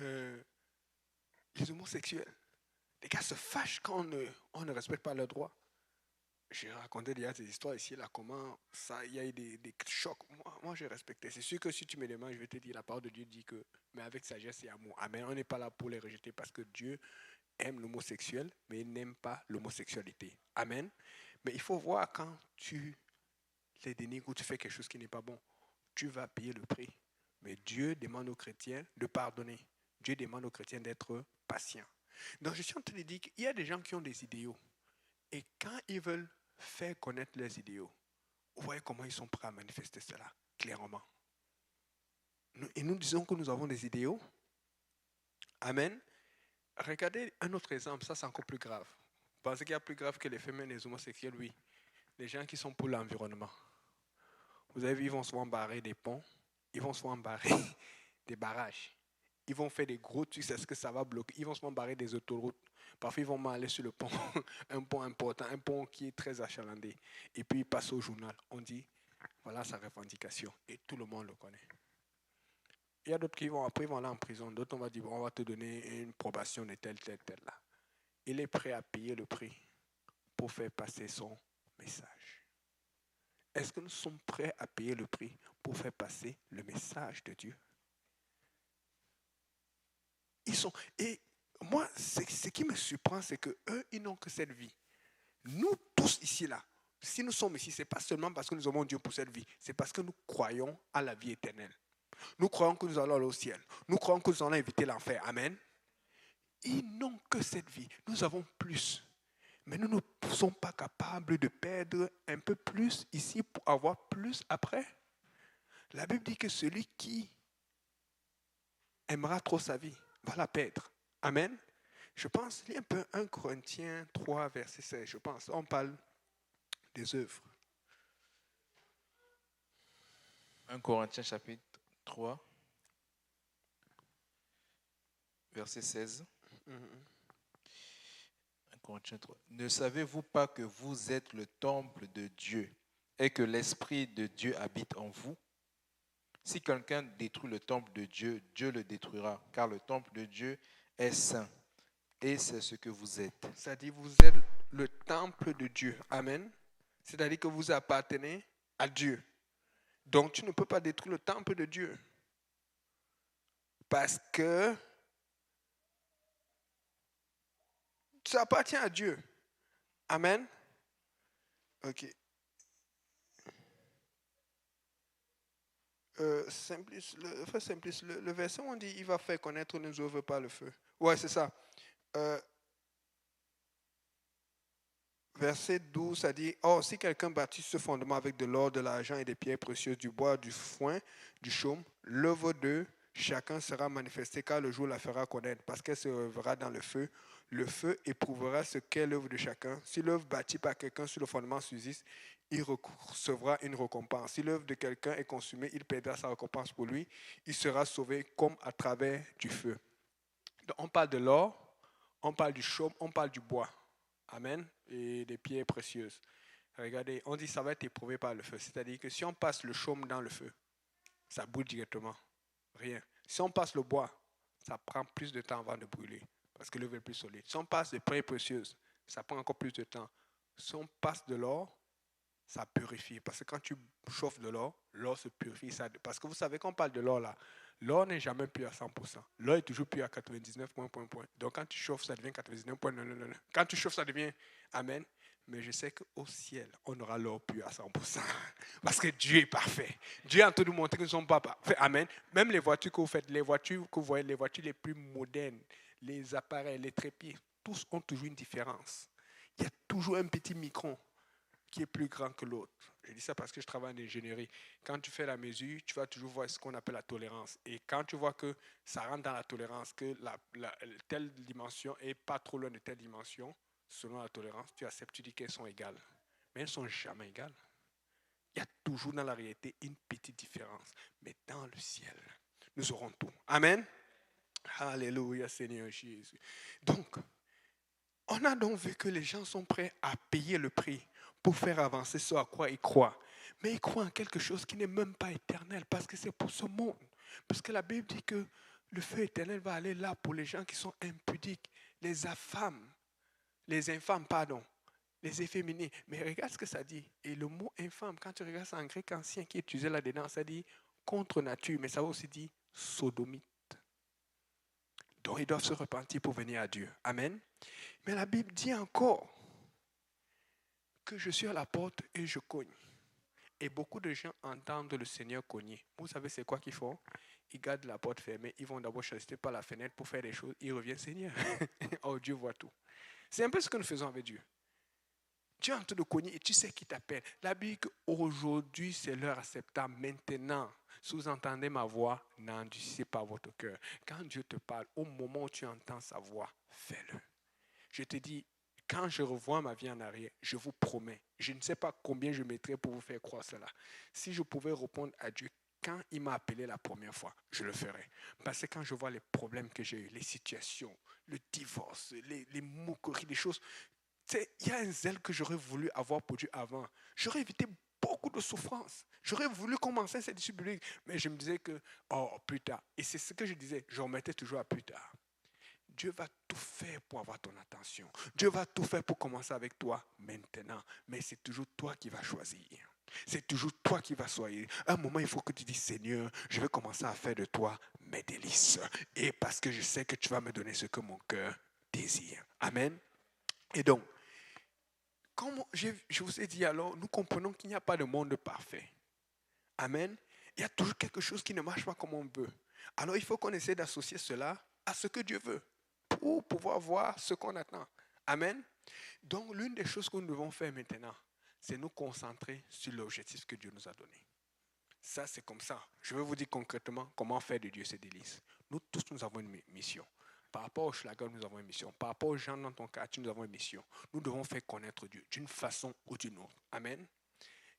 Les homosexuels. Les gars se fâchent quand on ne respecte pas leurs droits. J'ai raconté déjà des histoires ici, là, comment ça, il y a eu des chocs. Moi, j'ai respecté. C'est sûr que si tu me demandes, je vais te dire, la parole de Dieu dit que, mais avec sagesse et amour. Amen. On n'est pas là pour les rejeter parce que Dieu aime l'homosexuel, mais il n'aime pas l'homosexualité. Amen. Mais il faut voir quand tu les dénigres ou tu fais quelque chose qui n'est pas bon, tu vas payer le prix. Mais Dieu demande aux chrétiens de pardonner. Dieu demande aux chrétiens d'être patients. Donc, je suis en train de dire qu'il y a des gens qui ont des idéaux. Et quand ils veulent faire connaître leurs idéaux, vous voyez comment ils sont prêts à manifester cela, clairement. Et nous disons que nous avons des idéaux. Amen. Regardez un autre exemple, ça c'est encore plus grave. Vous pensez qu'il y a plus grave que les femmes et les homosexuels? Oui. Les gens qui sont pour l'environnement. Vous avez vu, ils vont souvent barrer des ponts, ils vont souvent barrer des barrages. Ils vont faire des gros trucs, est-ce que ça va bloquer? Ils vont souvent barrer des autoroutes. Parfois, ils vont m'aller sur le pont, un pont important, un pont qui est très achalandé. Et puis, ils passent au journal. On dit, voilà sa revendication. Et tout le monde le connaît. Il y a d'autres qui vont, après, ils vont aller en prison. D'autres, on va dire, bon, on va te donner une probation de tel, là. Il est prêt à payer le prix pour faire passer son message. Est-ce que nous sommes prêts à payer le prix pour faire passer le message de Dieu? Ils sont... Et moi, ce qui me surprend, c'est qu'eux, ils n'ont que cette vie. Nous tous ici, là, si nous sommes ici, ce n'est pas seulement parce que nous avons Dieu pour cette vie, c'est parce que nous croyons à la vie éternelle. Nous croyons que nous allons aller au ciel. Nous croyons que nous allons éviter l'enfer. Amen. Ils n'ont que cette vie. Nous avons plus. Mais nous ne sommes pas capables de perdre un peu plus ici pour avoir plus après. La Bible dit que celui qui aimera trop sa vie va la perdre. Amen. Je pense, il y a un peu 1 Corinthiens 3, verset 16, je pense. On parle des œuvres. 1 Corinthiens chapitre 3, verset 16. 1 Corinthiens 3. Ne savez-vous pas que vous êtes le temple de Dieu et que l'Esprit de Dieu habite en vous? Si quelqu'un détruit le temple de Dieu, Dieu le détruira, car le temple de Dieu est saint et c'est ce que vous êtes. C'est-à-dire vous êtes le temple de Dieu. Amen. C'est-à-dire que vous appartenez à Dieu. Donc tu ne peux pas détruire le temple de Dieu. Parce que ça appartient à Dieu. Amen. Ok. Simplice, le verset où on dit il va faire connaître nos œuvres par le feu. Ouais, c'est ça. Verset 12, ça dit, or si quelqu'un bâtit ce fondement avec de l'or, de l'argent et des pierres précieuses, du bois, du foin, du chaume, l'œuvre de chacun sera manifestée car le jour la fera connaître, parce qu'elle se révélera dans le feu. Le feu éprouvera ce qu'est l'œuvre de chacun. Si l'œuvre bâtie par quelqu'un sur le fondement subsiste, il recevra une récompense. Si l'œuvre de quelqu'un est consumée, il perdra sa récompense pour lui. Il sera sauvé comme à travers du feu. Donc, on parle de l'or, on parle du chaume, on parle du bois. Amen. Et des pierres précieuses. Regardez, on dit que ça va être éprouvé par le feu. C'est-à-dire que si on passe le chaume dans le feu, ça brûle directement. Rien. Si on passe le bois, ça prend plus de temps avant de brûler. Parce que l'œuvre est plus solide. Si on passe des pierres précieuses, ça prend encore plus de temps. Si on passe de l'or, ça purifie. Parce que quand tu chauffes de l'or, l'or se purifie. Parce que vous savez qu'on parle de l'or là. L'or n'est jamais pur à 100%. L'or est toujours pur à 99 points. Donc quand tu chauffes, ça devient 99 points. Non. Quand tu chauffes, ça devient Amen. Mais je sais qu'au ciel, on aura l'or pur à 100%. Parce que Dieu est parfait. Dieu est en train de nous montrer que nous ne sommes pas parfaits. Amen. Même les voitures que vous faites, les voitures que vous voyez, les voitures les plus modernes, les appareils, les trépieds, tous ont toujours une différence. Il y a toujours un petit micron qui est plus grand que l'autre. Je dis ça parce que je travaille en ingénierie. Quand tu fais la mesure, tu vas toujours voir ce qu'on appelle la tolérance. Et quand tu vois que ça rentre dans la tolérance, que telle dimension est pas trop loin de telle dimension, selon la tolérance, tu acceptes, tu dis qu'elles sont égales. Mais elles ne sont jamais égales. Il y a toujours dans la réalité une petite différence. Mais dans le ciel, nous aurons tout. Amen. Alléluia, Seigneur Jésus. Donc, on a donc vu que les gens sont prêts à payer le prix pour faire avancer ce à quoi ils croient. Mais ils croient en quelque chose qui n'est même pas éternel parce que c'est pour ce monde. Parce que la Bible dit que le feu éternel va aller là pour les gens qui sont impudiques, les infâmes, les efféminés. Mais regarde ce que ça dit. Et le mot infâme, quand tu regardes ça en grec ancien qui est utilisé là-dedans, ça dit contre nature, mais ça va aussi dire sodomite. Donc ils doivent se repentir pour venir à Dieu. Amen. Mais la Bible dit encore que je suis à la porte et je cogne. Et beaucoup de gens entendent le Seigneur cogner. Vous savez c'est quoi qu'ils font? Ils gardent la porte fermée, ils vont d'abord chaster par la fenêtre pour faire des choses, ils reviennent Seigneur. Oh, Dieu voit tout. C'est un peu ce que nous faisons avec Dieu. Tu es en train de cogner et tu sais qui t'appelle. La Bible dit qu'aujourd'hui c'est l'heure acceptable. Maintenant, si vous entendez ma voix, n'endurcissez pas votre cœur. Quand Dieu te parle, au moment où tu entends sa voix, fais-le. Je te dis, quand je revois ma vie en arrière, je vous promets, je ne sais pas combien je mettrai pour vous faire croire cela. Si je pouvais répondre à Dieu quand il m'a appelé la première fois, je le ferais. Parce que quand je vois les problèmes que j'ai eus, les situations, le divorce, les moqueries, les choses, il y a un zèle que j'aurais voulu avoir pour Dieu avant. J'aurais évité beaucoup de souffrances. J'aurais voulu commencer cette discipline, mais je me disais que, plus tard. Et c'est ce que je disais, je remettais toujours à plus tard. Dieu va tout faire pour avoir ton attention. Dieu va tout faire pour commencer avec toi maintenant. Mais c'est toujours toi qui vas choisir. C'est toujours toi qui vas choisir. À un moment, il faut que tu dises, Seigneur, je vais commencer à faire de toi mes délices. Et parce que je sais que tu vas me donner ce que mon cœur désire. Amen. Et donc, comme je vous ai dit alors, nous comprenons qu'il n'y a pas de monde parfait. Amen. Il y a toujours quelque chose qui ne marche pas comme on veut. Alors, il faut qu'on essaie d'associer cela à ce que Dieu veut pour pouvoir voir ce qu'on attend. Amen. Donc, l'une des choses que nous devons faire maintenant, c'est nous concentrer sur l'objectif que Dieu nous a donné. Ça, c'est comme ça. Je vais vous dire concrètement comment faire de Dieu ses délices. Nous tous, nous avons une mission. Par rapport au Schlager, nous avons une mission. Par rapport aux gens dans ton quartier, nous avons une mission. Nous devons faire connaître Dieu d'une façon ou d'une autre. Amen.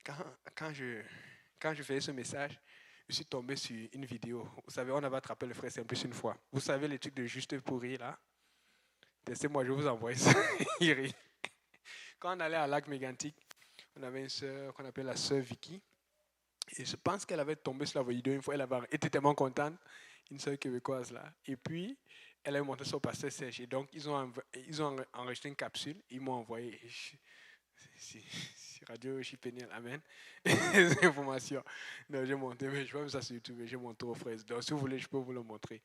Quand je faisais ce message, je suis tombé sur une vidéo. Vous savez, on avait attrapé le frère Simplice une fois. Vous savez les trucs de Juste Pourri, là? Laissez-moi, je vous envoie ça. Il rit. Quand on allait à Lac Mégantic, on avait une sœur qu'on appelle la sœur Vicky. Et je pense qu'elle avait tombé sur la vidéo une fois. Elle était tellement contente. Une sœur québécoise, là. Et puis, elle a montré ça au pasteur Serge. Et donc, ils ont enregistré une capsule. Ils m'ont envoyé. C'est Radio Chipeniel, Amen. Les informations. Non, j'ai monté, mais je vois ça sur YouTube, mais j'ai montré aux frères. Donc, si vous voulez, je peux vous le montrer.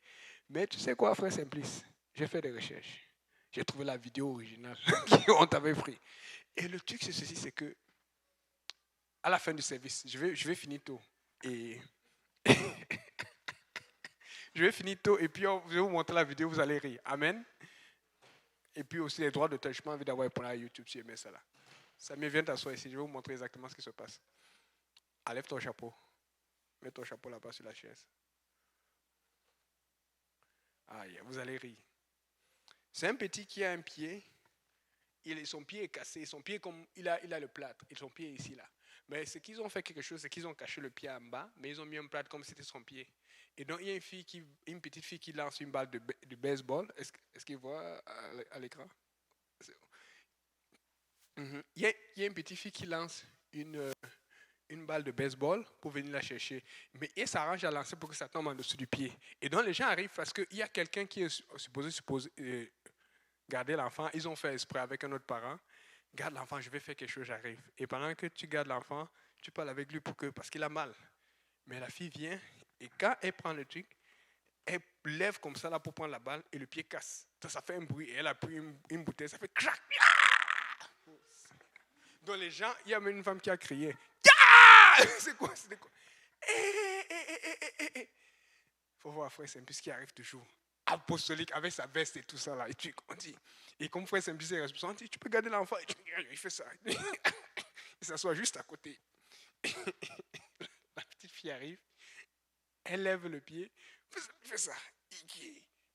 Mais tu sais quoi, frère Simplice? J'ai fait des recherches. J'ai trouvé la vidéo originale qu'on t'avait pris. Et le truc, c'est ceci, c'est que à la fin du service, je vais finir tôt. Et je vais finir tôt et puis je vais vous montrer la vidéo, vous allez rire. Amen. Et puis aussi les droits d'auteur. Je n'ai pas envie d'avoir pour la YouTube si aimez ça là. Ça me vient t'asseoir ici, je vais vous montrer exactement ce qui se passe. Enlève ton chapeau. Mets ton chapeau là-bas sur la chaise. Aïe, vous allez rire. C'est un petit qui a un pied. Son pied est cassé. Son pied, comme il a le plâtre. Et son pied est ici là. Mais ce qu'ils ont fait quelque chose, c'est qu'ils ont caché le pied en bas, mais ils ont mis un plâtre comme si c'était son pied. Et donc, il y a une petite fille qui lance une balle de baseball. Est-ce qu'il voit à l'écran? Il y a une petite fille qui lance une balle de baseball pour venir la chercher. Mais elle s'arrange à lancer pour que ça tombe en dessous du pied. Et donc, les gens arrivent parce qu'il y a quelqu'un qui est supposé garder l'enfant. Ils ont fait exprès avec un autre parent. Garde l'enfant, je vais faire quelque chose, j'arrive. Et pendant que tu gardes l'enfant, tu parles avec lui parce qu'il a mal. Mais la fille vient et quand elle prend le truc, elle lève comme ça là pour prendre la balle et le pied casse. Ça fait un bruit et elle a pris une bouteille, ça fait crac. Donc les gens, il y a même une femme qui a crié. C'est quoi? Faut voir frère Simplice qui arrive toujours. Apostolique avec sa veste et tout ça là. Et comme frère Simplice est responsable, on dit, tu peux garder l'enfant. Il fait ça. Il s'assoit juste à côté. La petite fille arrive. Elle lève le pied. Il fait ça.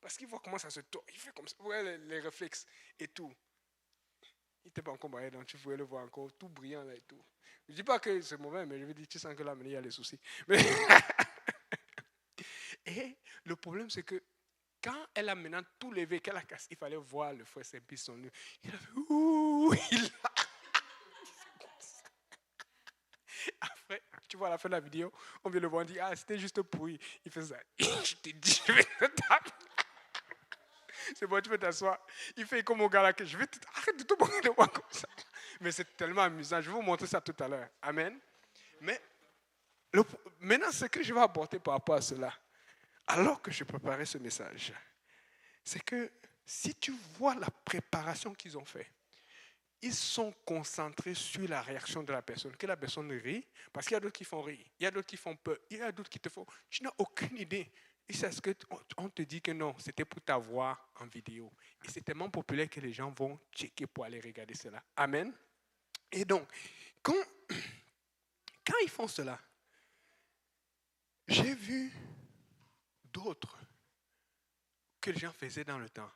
Parce qu'il voit comment ça se tord. Il fait comme ça. Vous voyez les réflexes et tout. Il n'était pas encore marié, donc tu pouvais le voir encore tout brillant là et tout. Je ne dis pas que c'est mauvais, mais je veux dire, tu sens que là, il y a les soucis. Mais et le problème, c'est que quand elle a maintenant tout levé, qu'elle a cassé, il fallait voir le frère Simplice son nœud. Il a fait ouh, Après, tu vois à la fin de la vidéo, on vient le voir, on dit, c'était juste pourri. Il fait ça. Je t'ai dit, je vais te taper. C'est bon, tu peux t'asseoir. Il fait comme au gars là, que je vais arrête de te moquer de moi comme ça. Mais c'est tellement amusant. Je vais vous montrer ça tout à l'heure. Amen. Mais maintenant, ce que je vais apporter par rapport à cela, alors que je préparais ce message, c'est que si tu vois la préparation qu'ils ont fait, ils sont concentrés sur la réaction de la personne. Que la personne rit, parce qu'il y a d'autres qui font rire, il y a d'autres qui font peur, il y a d'autres qui te font... Tu n'as aucune idée. Et c'est ce qu'on te dit que non, c'était pour t'avoir en vidéo. Et c'est tellement populaire que les gens vont checker pour aller regarder cela. Amen. Et donc, quand ils font cela, j'ai vu d'autres que les gens faisaient dans le temps.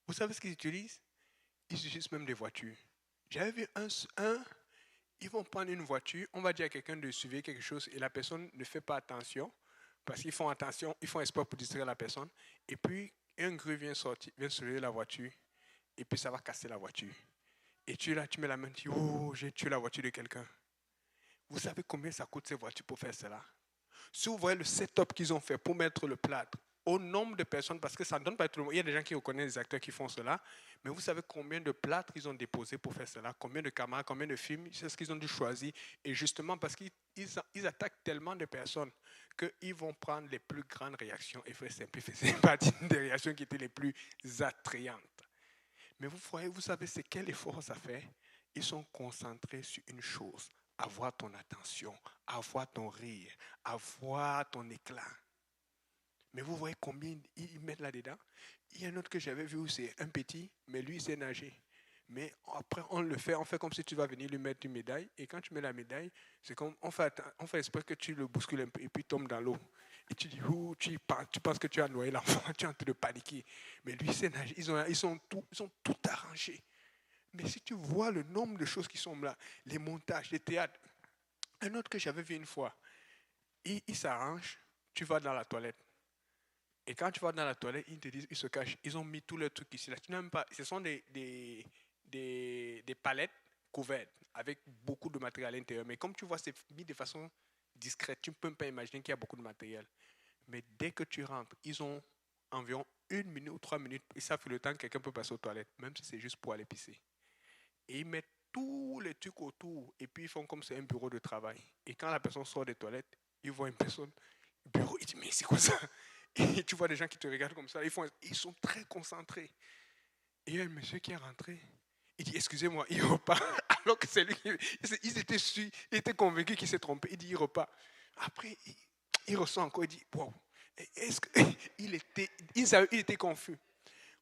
Vous savez ce qu'ils utilisent? Ils utilisent même des voitures. J'avais vu ils vont prendre une voiture, on va dire à quelqu'un de suivre quelque chose et la personne ne fait pas attention parce qu'ils font attention, ils font espoir pour distraire la personne. Et puis, un grue vient soulever la voiture et puis ça va casser la voiture. Et tu mets la main, tu dis, oh, j'ai tué la voiture de quelqu'un. Vous savez combien ça coûte ces voitures pour faire cela? Si vous voyez le setup qu'ils ont fait pour mettre le plâtre, au nombre de personnes, parce que ça ne donne pas tout le monde. Il y a des gens qui reconnaissent les acteurs qui font cela, mais vous savez combien de plâtres ils ont déposé pour faire cela, combien de caméras, combien de films, c'est ce qu'ils ont dû choisir. Et justement, parce qu'ils attaquent tellement de personnes qu'ils vont prendre les plus grandes réactions. Et Frère Simplice faisait partie des réactions qui étaient les plus attrayantes. Mais vous savez, c'est quel effort ça fait? Ils sont concentrés sur une chose, avoir ton attention, avoir ton rire, avoir ton éclat. Mais vous voyez combien ils mettent là-dedans? Il y a un autre que j'avais vu où c'est un petit, mais lui, il sait nager. Mais après, on fait comme si tu vas venir lui mettre une médaille. Et quand tu mets la médaille, c'est comme on fait exprès que tu le bouscules un peu et puis tombe dans l'eau. Et tu dis, tu penses que tu as noyé l'enfant, tu es en train de paniquer. Mais lui, il sait nager. Ils ont tout arrangé. Mais si tu vois le nombre de choses qui sont là, les montages, les théâtres. Un autre que j'avais vu une fois, il s'arrange, tu vas dans la toilette. Et quand tu vas dans la toilette, ils te disent, ils se cachent. Ils ont mis tous leurs trucs ici. Là. Tu n'aimes pas. Ce sont des palettes couvertes avec beaucoup de matériel à l'intérieur. Mais comme tu vois, c'est mis de façon discrète. Tu ne peux pas imaginer qu'il y a beaucoup de matériel. Mais dès que tu rentres, ils ont environ 1 minute ou 3 minutes, ils savent que le temps que quelqu'un peut passer aux toilettes, même si c'est juste pour aller pisser. Et ils mettent tous les trucs autour et puis ils font comme c'est un bureau de travail. Et quand la personne sort des toilettes, ils voient une personne au bureau, ils disent mais c'est quoi ça? Et tu vois des gens qui te regardent comme ça, ils sont très concentrés. Et il y a un monsieur qui est rentré. Il dit excusez-moi, il repart. Alors que c'est lui qui. Ils étaient sûrs, ils étaient convaincus qu'il s'est trompé. Il dit il repart. Après, il ressent encore, il dit wow. Est-ce que, il était confus.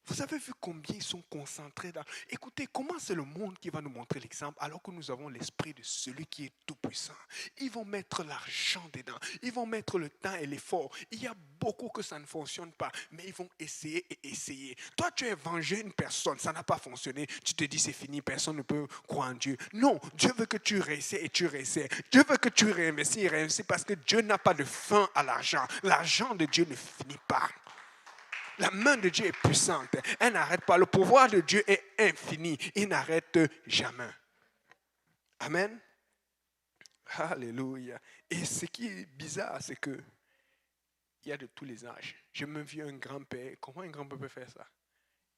Vous avez vu combien ils sont concentrés dans... Écoutez, comment c'est le monde qui va nous montrer l'exemple alors que nous avons l'esprit de celui qui est tout-puissant. Ils vont mettre l'argent dedans, ils vont mettre le temps et l'effort. Il y a beaucoup que ça ne fonctionne pas, mais ils vont essayer et essayer. Toi, tu as vengé une personne, ça n'a pas fonctionné. Tu te dis c'est fini, personne ne peut croire en Dieu. Non, Dieu veut que tu réessayes et tu réessayes. Dieu veut que tu réinvestis parce que Dieu n'a pas de fin à l'argent. L'argent de Dieu ne finit pas. La main de Dieu est puissante. Elle n'arrête pas. Le pouvoir de Dieu est infini. Il n'arrête jamais. Amen. Alléluia. Et ce qui est bizarre, c'est que il y a de tous les âges. Je me vis un grand-père. Comment un grand-père peut faire ça?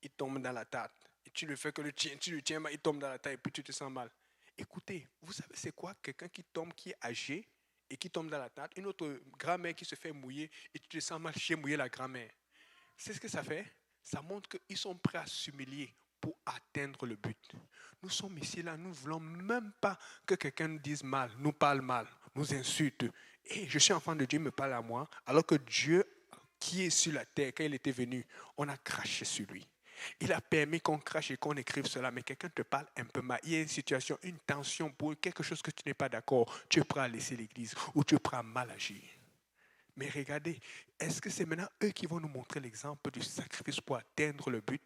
Il tombe dans la tarte. Et tu ne fais que tu le tiens, il tombe dans la tarte et puis tu te sens mal. Écoutez, vous savez c'est quoi? Quelqu'un qui tombe, qui est âgé et qui tombe dans la tarte. Une autre grand-mère qui se fait mouiller et tu te sens mal chez mouiller la grand-mère. C'est ce que ça fait. Ça montre qu'ils sont prêts à s'humilier pour atteindre le but. Nous sommes ici, là, nous ne voulons même pas que quelqu'un nous dise mal, nous parle mal, nous insulte. Et je suis enfant de Dieu, il me parle à moi, alors que Dieu qui est sur la terre, quand il était venu, on a craché sur lui. Il a permis qu'on crache et qu'on écrive cela, mais quelqu'un te parle un peu mal. Il y a une situation, une tension pour quelque chose que tu n'es pas d'accord. Tu es prêt à laisser l'église ou tu es prêt à mal agir. Mais regardez, est-ce que c'est maintenant eux qui vont nous montrer l'exemple du sacrifice pour atteindre le but?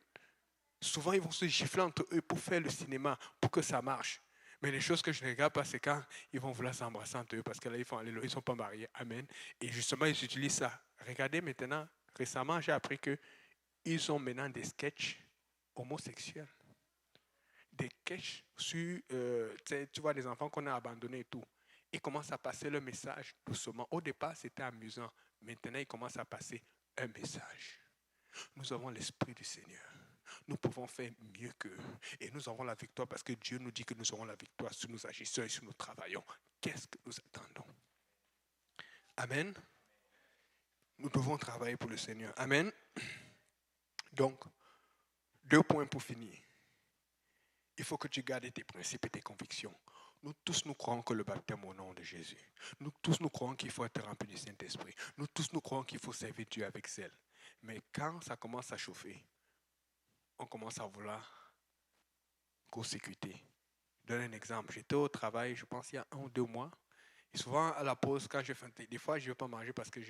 Souvent, ils vont se gifler entre eux pour faire le cinéma, pour que ça marche. Mais les choses que je ne regarde pas, c'est quand ils vont vouloir s'embrasser entre eux, parce que là, ils ne sont pas mariés. Amen. Et justement, ils utilisent ça. Regardez maintenant, récemment, j'ai appris qu'ils ont maintenant des sketchs homosexuels. Des sketchs sur, tu vois, des enfants qu'on a abandonnés et tout. Ils commencent à passer le message doucement. Au départ, c'était amusant. Maintenant, ils commencent à passer un message. Nous avons l'Esprit du Seigneur. Nous pouvons faire mieux qu'eux. Et nous avons la victoire parce que Dieu nous dit que nous aurons la victoire si nous agissons et si nous travaillons. Qu'est-ce que nous attendons? Amen. Nous devons travailler pour le Seigneur. Amen. Donc, 2 points pour finir. Il faut que tu gardes tes principes et tes convictions. Nous tous, nous croyons que le baptême au nom de Jésus. Nous tous, nous croyons qu'il faut être rempli du Saint-Esprit. Nous tous, nous croyons qu'il faut servir Dieu avec zèle. Mais quand ça commence à chauffer, on commence à vouloir court-circuiter. Je donne un exemple. J'étais au travail, je pense, il y a 1 ou 2 mois. Et souvent, à la pause, quand je fais des fois, je ne veux pas manger parce que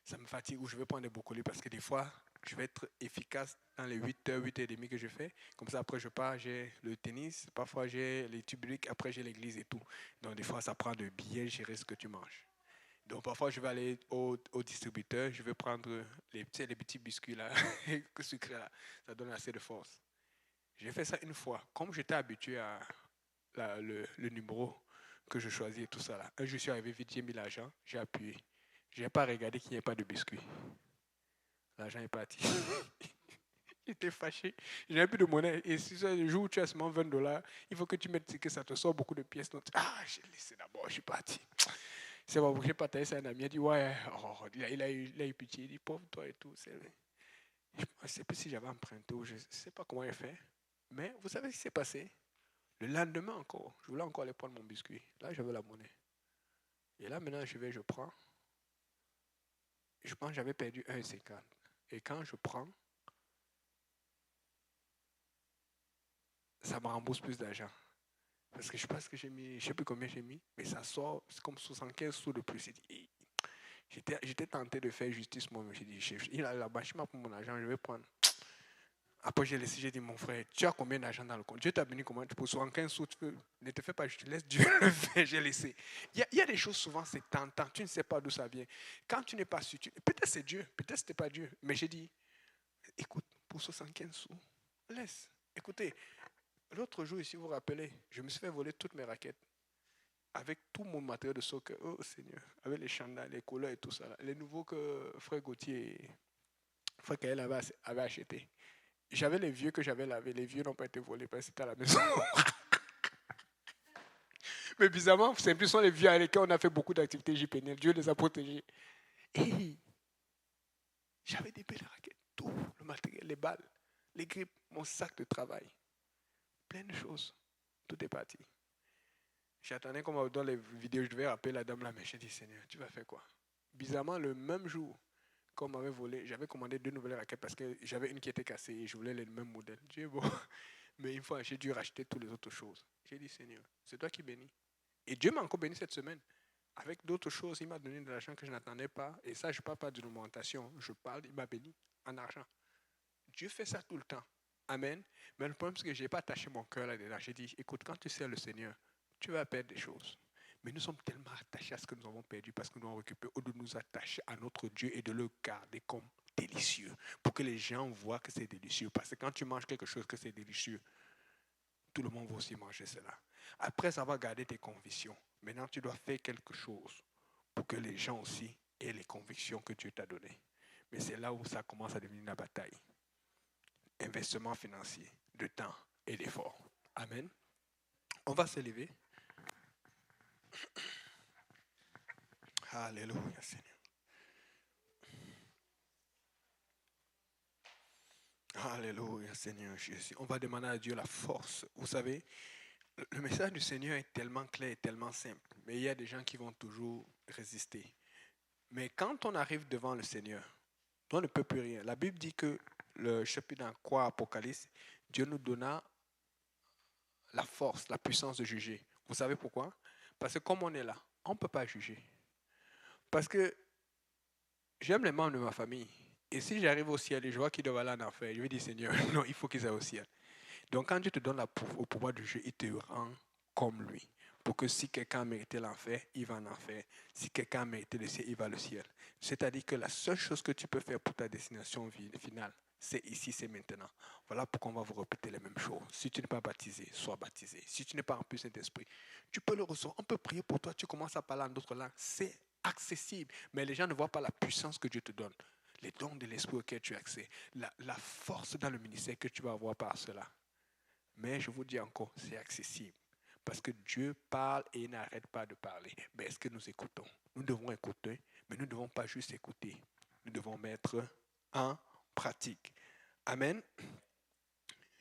ça me fatigue ou je veux prendre des brocolis parce que des fois, je vais être efficace dans les 8h, 8h30 que je fais. Comme ça, après, je pars, j'ai le tennis. Parfois, j'ai l'étude biblique. Après, j'ai l'église et tout. Donc, des fois, ça prend de bien gérer ce que tu manges. Donc, parfois, je vais aller au distributeur. Je vais prendre les petits biscuits là, sucrés là. Ça donne assez de force. J'ai fait ça une fois. Comme j'étais habitué à le numéro que je choisis et tout ça là. Je suis arrivé vite, j'ai mis l'argent, j'ai appuyé. Je n'ai pas regardé qu'il n'y ait pas de biscuit. L'argent est parti. J'étais fâché. Je n'avais plus de monnaie. Et si c'est le jour où tu as seulement $20, il faut que tu mettes que ça te sort beaucoup de pièces. Donc, j'ai laissé d'abord, je suis parti. C'est bon, j'ai partagé ça à un ami. Il a dit, ouais, il a eu pitié. Il dit, pauvre toi et tout. Je ne sais plus si j'avais emprunté ou je ne sais pas comment il a fait. Mais vous savez ce qui s'est passé? Le lendemain encore, je voulais encore aller prendre mon biscuit. Là, j'avais la monnaie. Et là, maintenant, je prends. Je pense que j'avais perdu 1,50. Et quand je prends, ça me rembourse plus d'argent. Parce que je pense que j'ai mis, je ne sais plus combien j'ai mis, mais ça sort, c'est comme 75 sous de plus. J'étais tenté de faire justice, moi. J'ai dit, chef, il a la machine pour mon argent, je vais prendre. Après, j'ai dit, mon frère, tu as combien d'argent dans le compte? Dieu t'a béni comment? Pour 75 sous, ne te fais pas, je te laisse Dieu le faire, j'ai laissé. Il y a des choses, souvent, c'est tentant. Tu ne sais pas d'où ça vient. Quand tu n'es pas sûr, peut-être c'est Dieu, peut-être ce n'était pas Dieu. Mais j'ai dit, écoute, pour 75 sous, laisse. Écoutez, l'autre jour, si vous vous rappelez, je me suis fait voler toutes mes raquettes. Avec tout mon matériel de soccer. Oh Seigneur, avec les chandails, les couleurs et tout ça. Là. Les nouveaux que Frère Gauthier Frère qu'elle avait acheté. J'avais les vieux que j'avais lavés. Les vieux n'ont pas été volés parce que c'était à la maison. Mais bizarrement, c'est plus sont les vieux avec lesquels on a fait beaucoup d'activités JPNL. Dieu les a protégés. Et j'avais des belles raquettes, tout le matériel, les balles, les grippes, mon sac de travail. Plein de choses. Tout est parti. J'attendais qu'on me donne les vidéos. Je devais rappeler la dame là, mais j'ai dit, Seigneur, tu vas faire quoi? Bizarrement, le même jour qu'on m'avait volé, j'avais commandé 2 nouvelles raquettes parce que j'avais une qui était cassée et je voulais le même modèle. J'ai dit, bon, mais une fois, j'ai dû racheter toutes les autres choses. J'ai dit, Seigneur, c'est toi qui bénis. Et Dieu m'a encore béni cette semaine. Avec d'autres choses, il m'a donné de l'argent que je n'attendais pas. Et ça, je ne parle pas d'une augmentation. Je parle, il m'a béni en argent. Dieu fait ça tout le temps. Amen. Mais le problème, c'est que je n'ai pas attaché mon cœur là-dedans. J'ai dit, écoute, quand tu sers le Seigneur, tu vas perdre des choses. Mais nous sommes tellement attachés à ce que nous avons perdu parce que nous avons récupéré ou de nous attacher à notre Dieu et de le garder comme délicieux pour que les gens voient que c'est délicieux. Parce que quand tu manges quelque chose que c'est délicieux, tout le monde va aussi manger cela. Après avoir gardé tes convictions, maintenant tu dois faire quelque chose pour que les gens aussi aient les convictions que Dieu t'a données. Mais c'est là où ça commence à devenir la bataille. Investissement financier, de temps et d'effort. Amen. On va se lever. Alléluia, Seigneur. Alléluia, Seigneur Jésus. On va demander à Dieu la force. Vous savez, le message du Seigneur est tellement clair et tellement simple. Mais il y a des gens qui vont toujours résister. Mais quand on arrive devant le Seigneur, on ne peut plus rien. La Bible dit que le chapitre dans quoi Apocalypse, Dieu nous donna la force, la puissance de juger. Vous savez pourquoi? Parce que comme on est là, on ne peut pas juger. Parce que j'aime les membres de ma famille. Et si j'arrive au ciel et je vois qu'ils doivent aller en enfer, je vais dire Seigneur, non, il faut qu'ils aillent au ciel. Donc quand Dieu te donne au pouvoir de juger, il te rend comme lui. Pour que si quelqu'un a mérité l'enfer, il va en enfer. Si quelqu'un a mérité le ciel, il va au ciel. C'est-à-dire que la seule chose que tu peux faire pour ta destination finale, c'est ici, c'est maintenant. Voilà pourquoi on va vous répéter les mêmes choses. Si tu n'es pas baptisé, sois baptisé. Si tu n'es pas rempli de Saint-Esprit, tu peux le recevoir. On peut prier pour toi, tu commences à parler en d'autres langues. C'est accessible. Mais les gens ne voient pas la puissance que Dieu te donne. Les dons de l'Esprit auxquels tu as accès. La force dans le ministère que tu vas avoir par cela. Mais je vous dis encore, c'est accessible. Parce que Dieu parle et il n'arrête pas de parler. Mais est-ce que nous écoutons? Nous devons écouter, mais nous ne devons pas juste écouter. Nous devons mettre en pratique. Amen.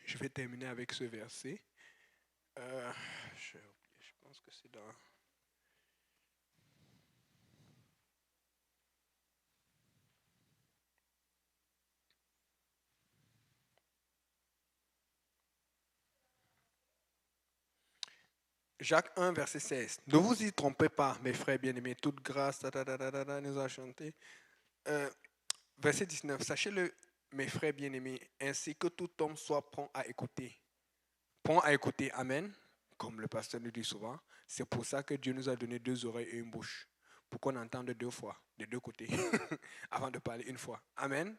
Je vais terminer avec ce verset. Je pense que c'est dans... Jacques 1, verset 16. Ne vous y trompez pas, mes frères bien-aimés, toute grâce, nous a chanté. Verset 19. Sachez-le, mes frères bien-aimés, ainsi que tout homme soit prompt à écouter. Prompt à écouter, amen, comme le pasteur nous dit souvent. C'est pour ça que Dieu nous a donné 2 oreilles et une bouche, pour qu'on entende 2 fois, des 2 côtés, avant de parler une fois. Amen.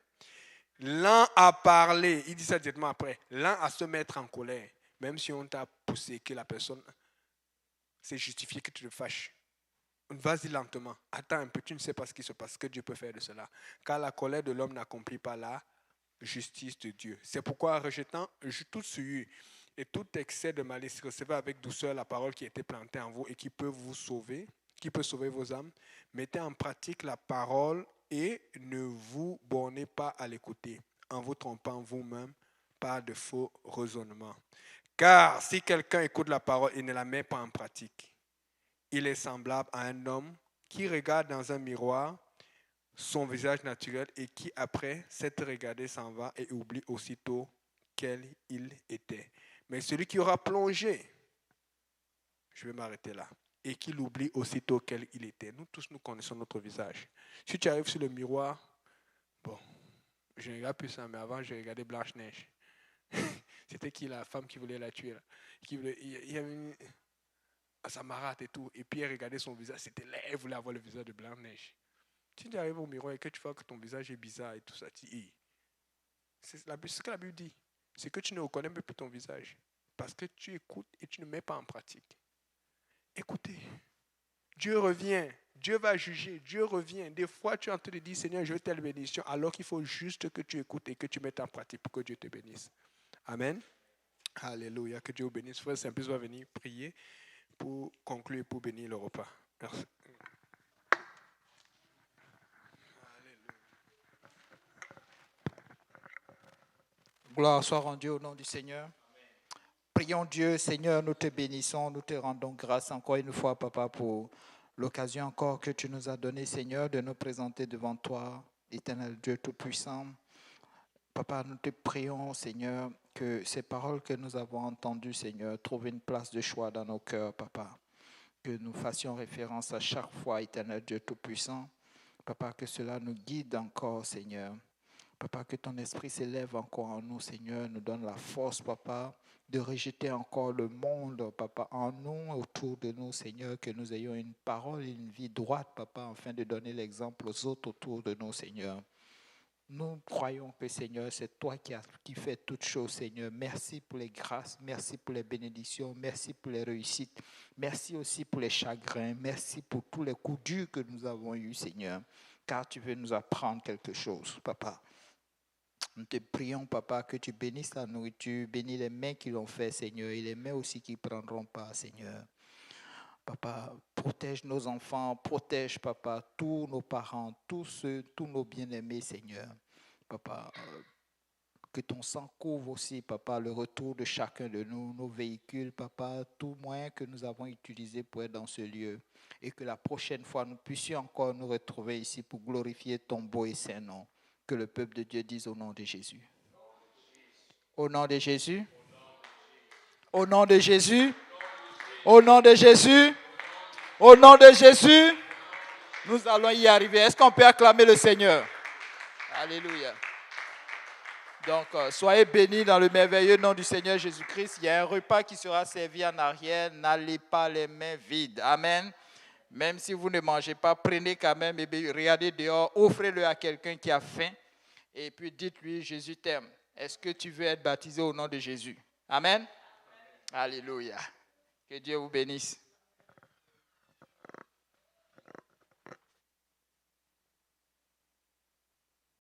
Lent à parler, il dit ça directement après, lent à se mettre en colère, même si on t'a poussé, que la personne s'est justifiée, que tu te fâches. Vas-y lentement, attends un peu, tu ne sais pas ce qui se passe, que Dieu peut faire de cela. Car la colère de l'homme n'accomplit pas la justice de Dieu. C'est pourquoi, rejetant toute souillure et tout excès de malice, recevez avec douceur la parole qui a été plantée en vous et qui peut vous sauver, qui peut sauver vos âmes. Mettez en pratique la parole et ne vous bornez pas à l'écouter, en vous trompant vous-même par de faux raisonnements. Car si quelqu'un écoute la parole et ne la met pas en pratique, il est semblable à un homme qui regarde dans un miroir son visage naturel et qui, après s'être regardé, s'en va et oublie aussitôt quel il était. Mais celui qui aura plongé, je vais m'arrêter là, et qui l'oublie aussitôt quel il était. Nous tous, nous connaissons notre visage. Si tu arrives sur le miroir, bon, je ne regarde plus ça, mais avant, j'ai regardé Blanche-Neige. C'était qui la femme qui voulait la tuer là? Il y avait une... Ça m'arrête et tout. Et puis elle regardait son visage, c'était là, elle voulait avoir le visage de Blanche-Neige. Si tu arrives au miroir et que tu vois que ton visage est bizarre et tout ça, tu dis, c'est ce que la Bible dit. C'est que tu ne reconnais même plus ton visage. Parce que tu écoutes et tu ne mets pas en pratique. Écoutez. Dieu revient. Dieu va juger, Dieu revient. Des fois, tu es en train de dire, Seigneur, je veux telle bénédiction, alors qu'il faut juste que tu écoutes et que tu mettes en pratique pour que Dieu te bénisse. Amen. Alléluia. Que Dieu vous bénisse. Frère Saint-Plus va venir prier pour conclure, pour bénir le repas. Merci. Gloire soit rendue au nom du Seigneur. Prions Dieu, Seigneur, nous te bénissons, nous te rendons grâce encore une fois, Papa, pour l'occasion encore que tu nous as donnée, Seigneur, de nous présenter devant toi, éternel Dieu Tout-Puissant. Papa, nous te prions, Seigneur, que ces paroles que nous avons entendues, Seigneur, trouvent une place de choix dans nos cœurs, Papa. Que nous fassions référence à chaque fois, éternel Dieu Tout-Puissant. Papa, que cela nous guide encore, Seigneur. Papa, que ton esprit s'élève encore en nous, Seigneur, nous donne la force, Papa, de rejeter encore le monde, Papa, en nous, autour de nous, Seigneur, que nous ayons une parole et une vie droite, Papa, afin de donner l'exemple aux autres autour de nous, Seigneur. Nous croyons que, Seigneur, c'est toi qui fais toutes choses, Seigneur. Merci pour les grâces, merci pour les bénédictions, merci pour les réussites, merci aussi pour les chagrins, merci pour tous les coups durs que nous avons eus, Seigneur, car tu veux nous apprendre quelque chose, Papa. Nous te prions, Papa, que tu bénisses la nourriture, bénis les mains qui l'ont fait, Seigneur, et les mains aussi qui ne prendront pas, Seigneur. Papa, protège nos enfants, protège, Papa, tous nos parents, tous nos bien-aimés, Seigneur. Papa, que ton sang couvre aussi, Papa, le retour de chacun de nous, nos véhicules, Papa, tout moyen que nous avons utilisé pour être dans ce lieu. Et que la prochaine fois, nous puissions encore nous retrouver ici pour glorifier ton beau et saint nom. Que le peuple de Dieu dise au nom de Jésus. Au nom de Jésus. Au nom de Jésus. Au nom de Jésus. Au nom de Jésus. Nous allons y arriver. Est-ce qu'on peut acclamer le Seigneur? Alléluia. Donc, soyez bénis dans le merveilleux nom du Seigneur Jésus-Christ. Il y a un repas qui sera servi en arrière. N'allez pas les mains vides. Amen. Même si vous ne mangez pas, prenez quand même et regardez dehors, offrez-le à quelqu'un qui a faim et puis dites-lui, Jésus t'aime. Est-ce que tu veux être baptisé au nom de Jésus? Amen. Alléluia. Que Dieu vous bénisse.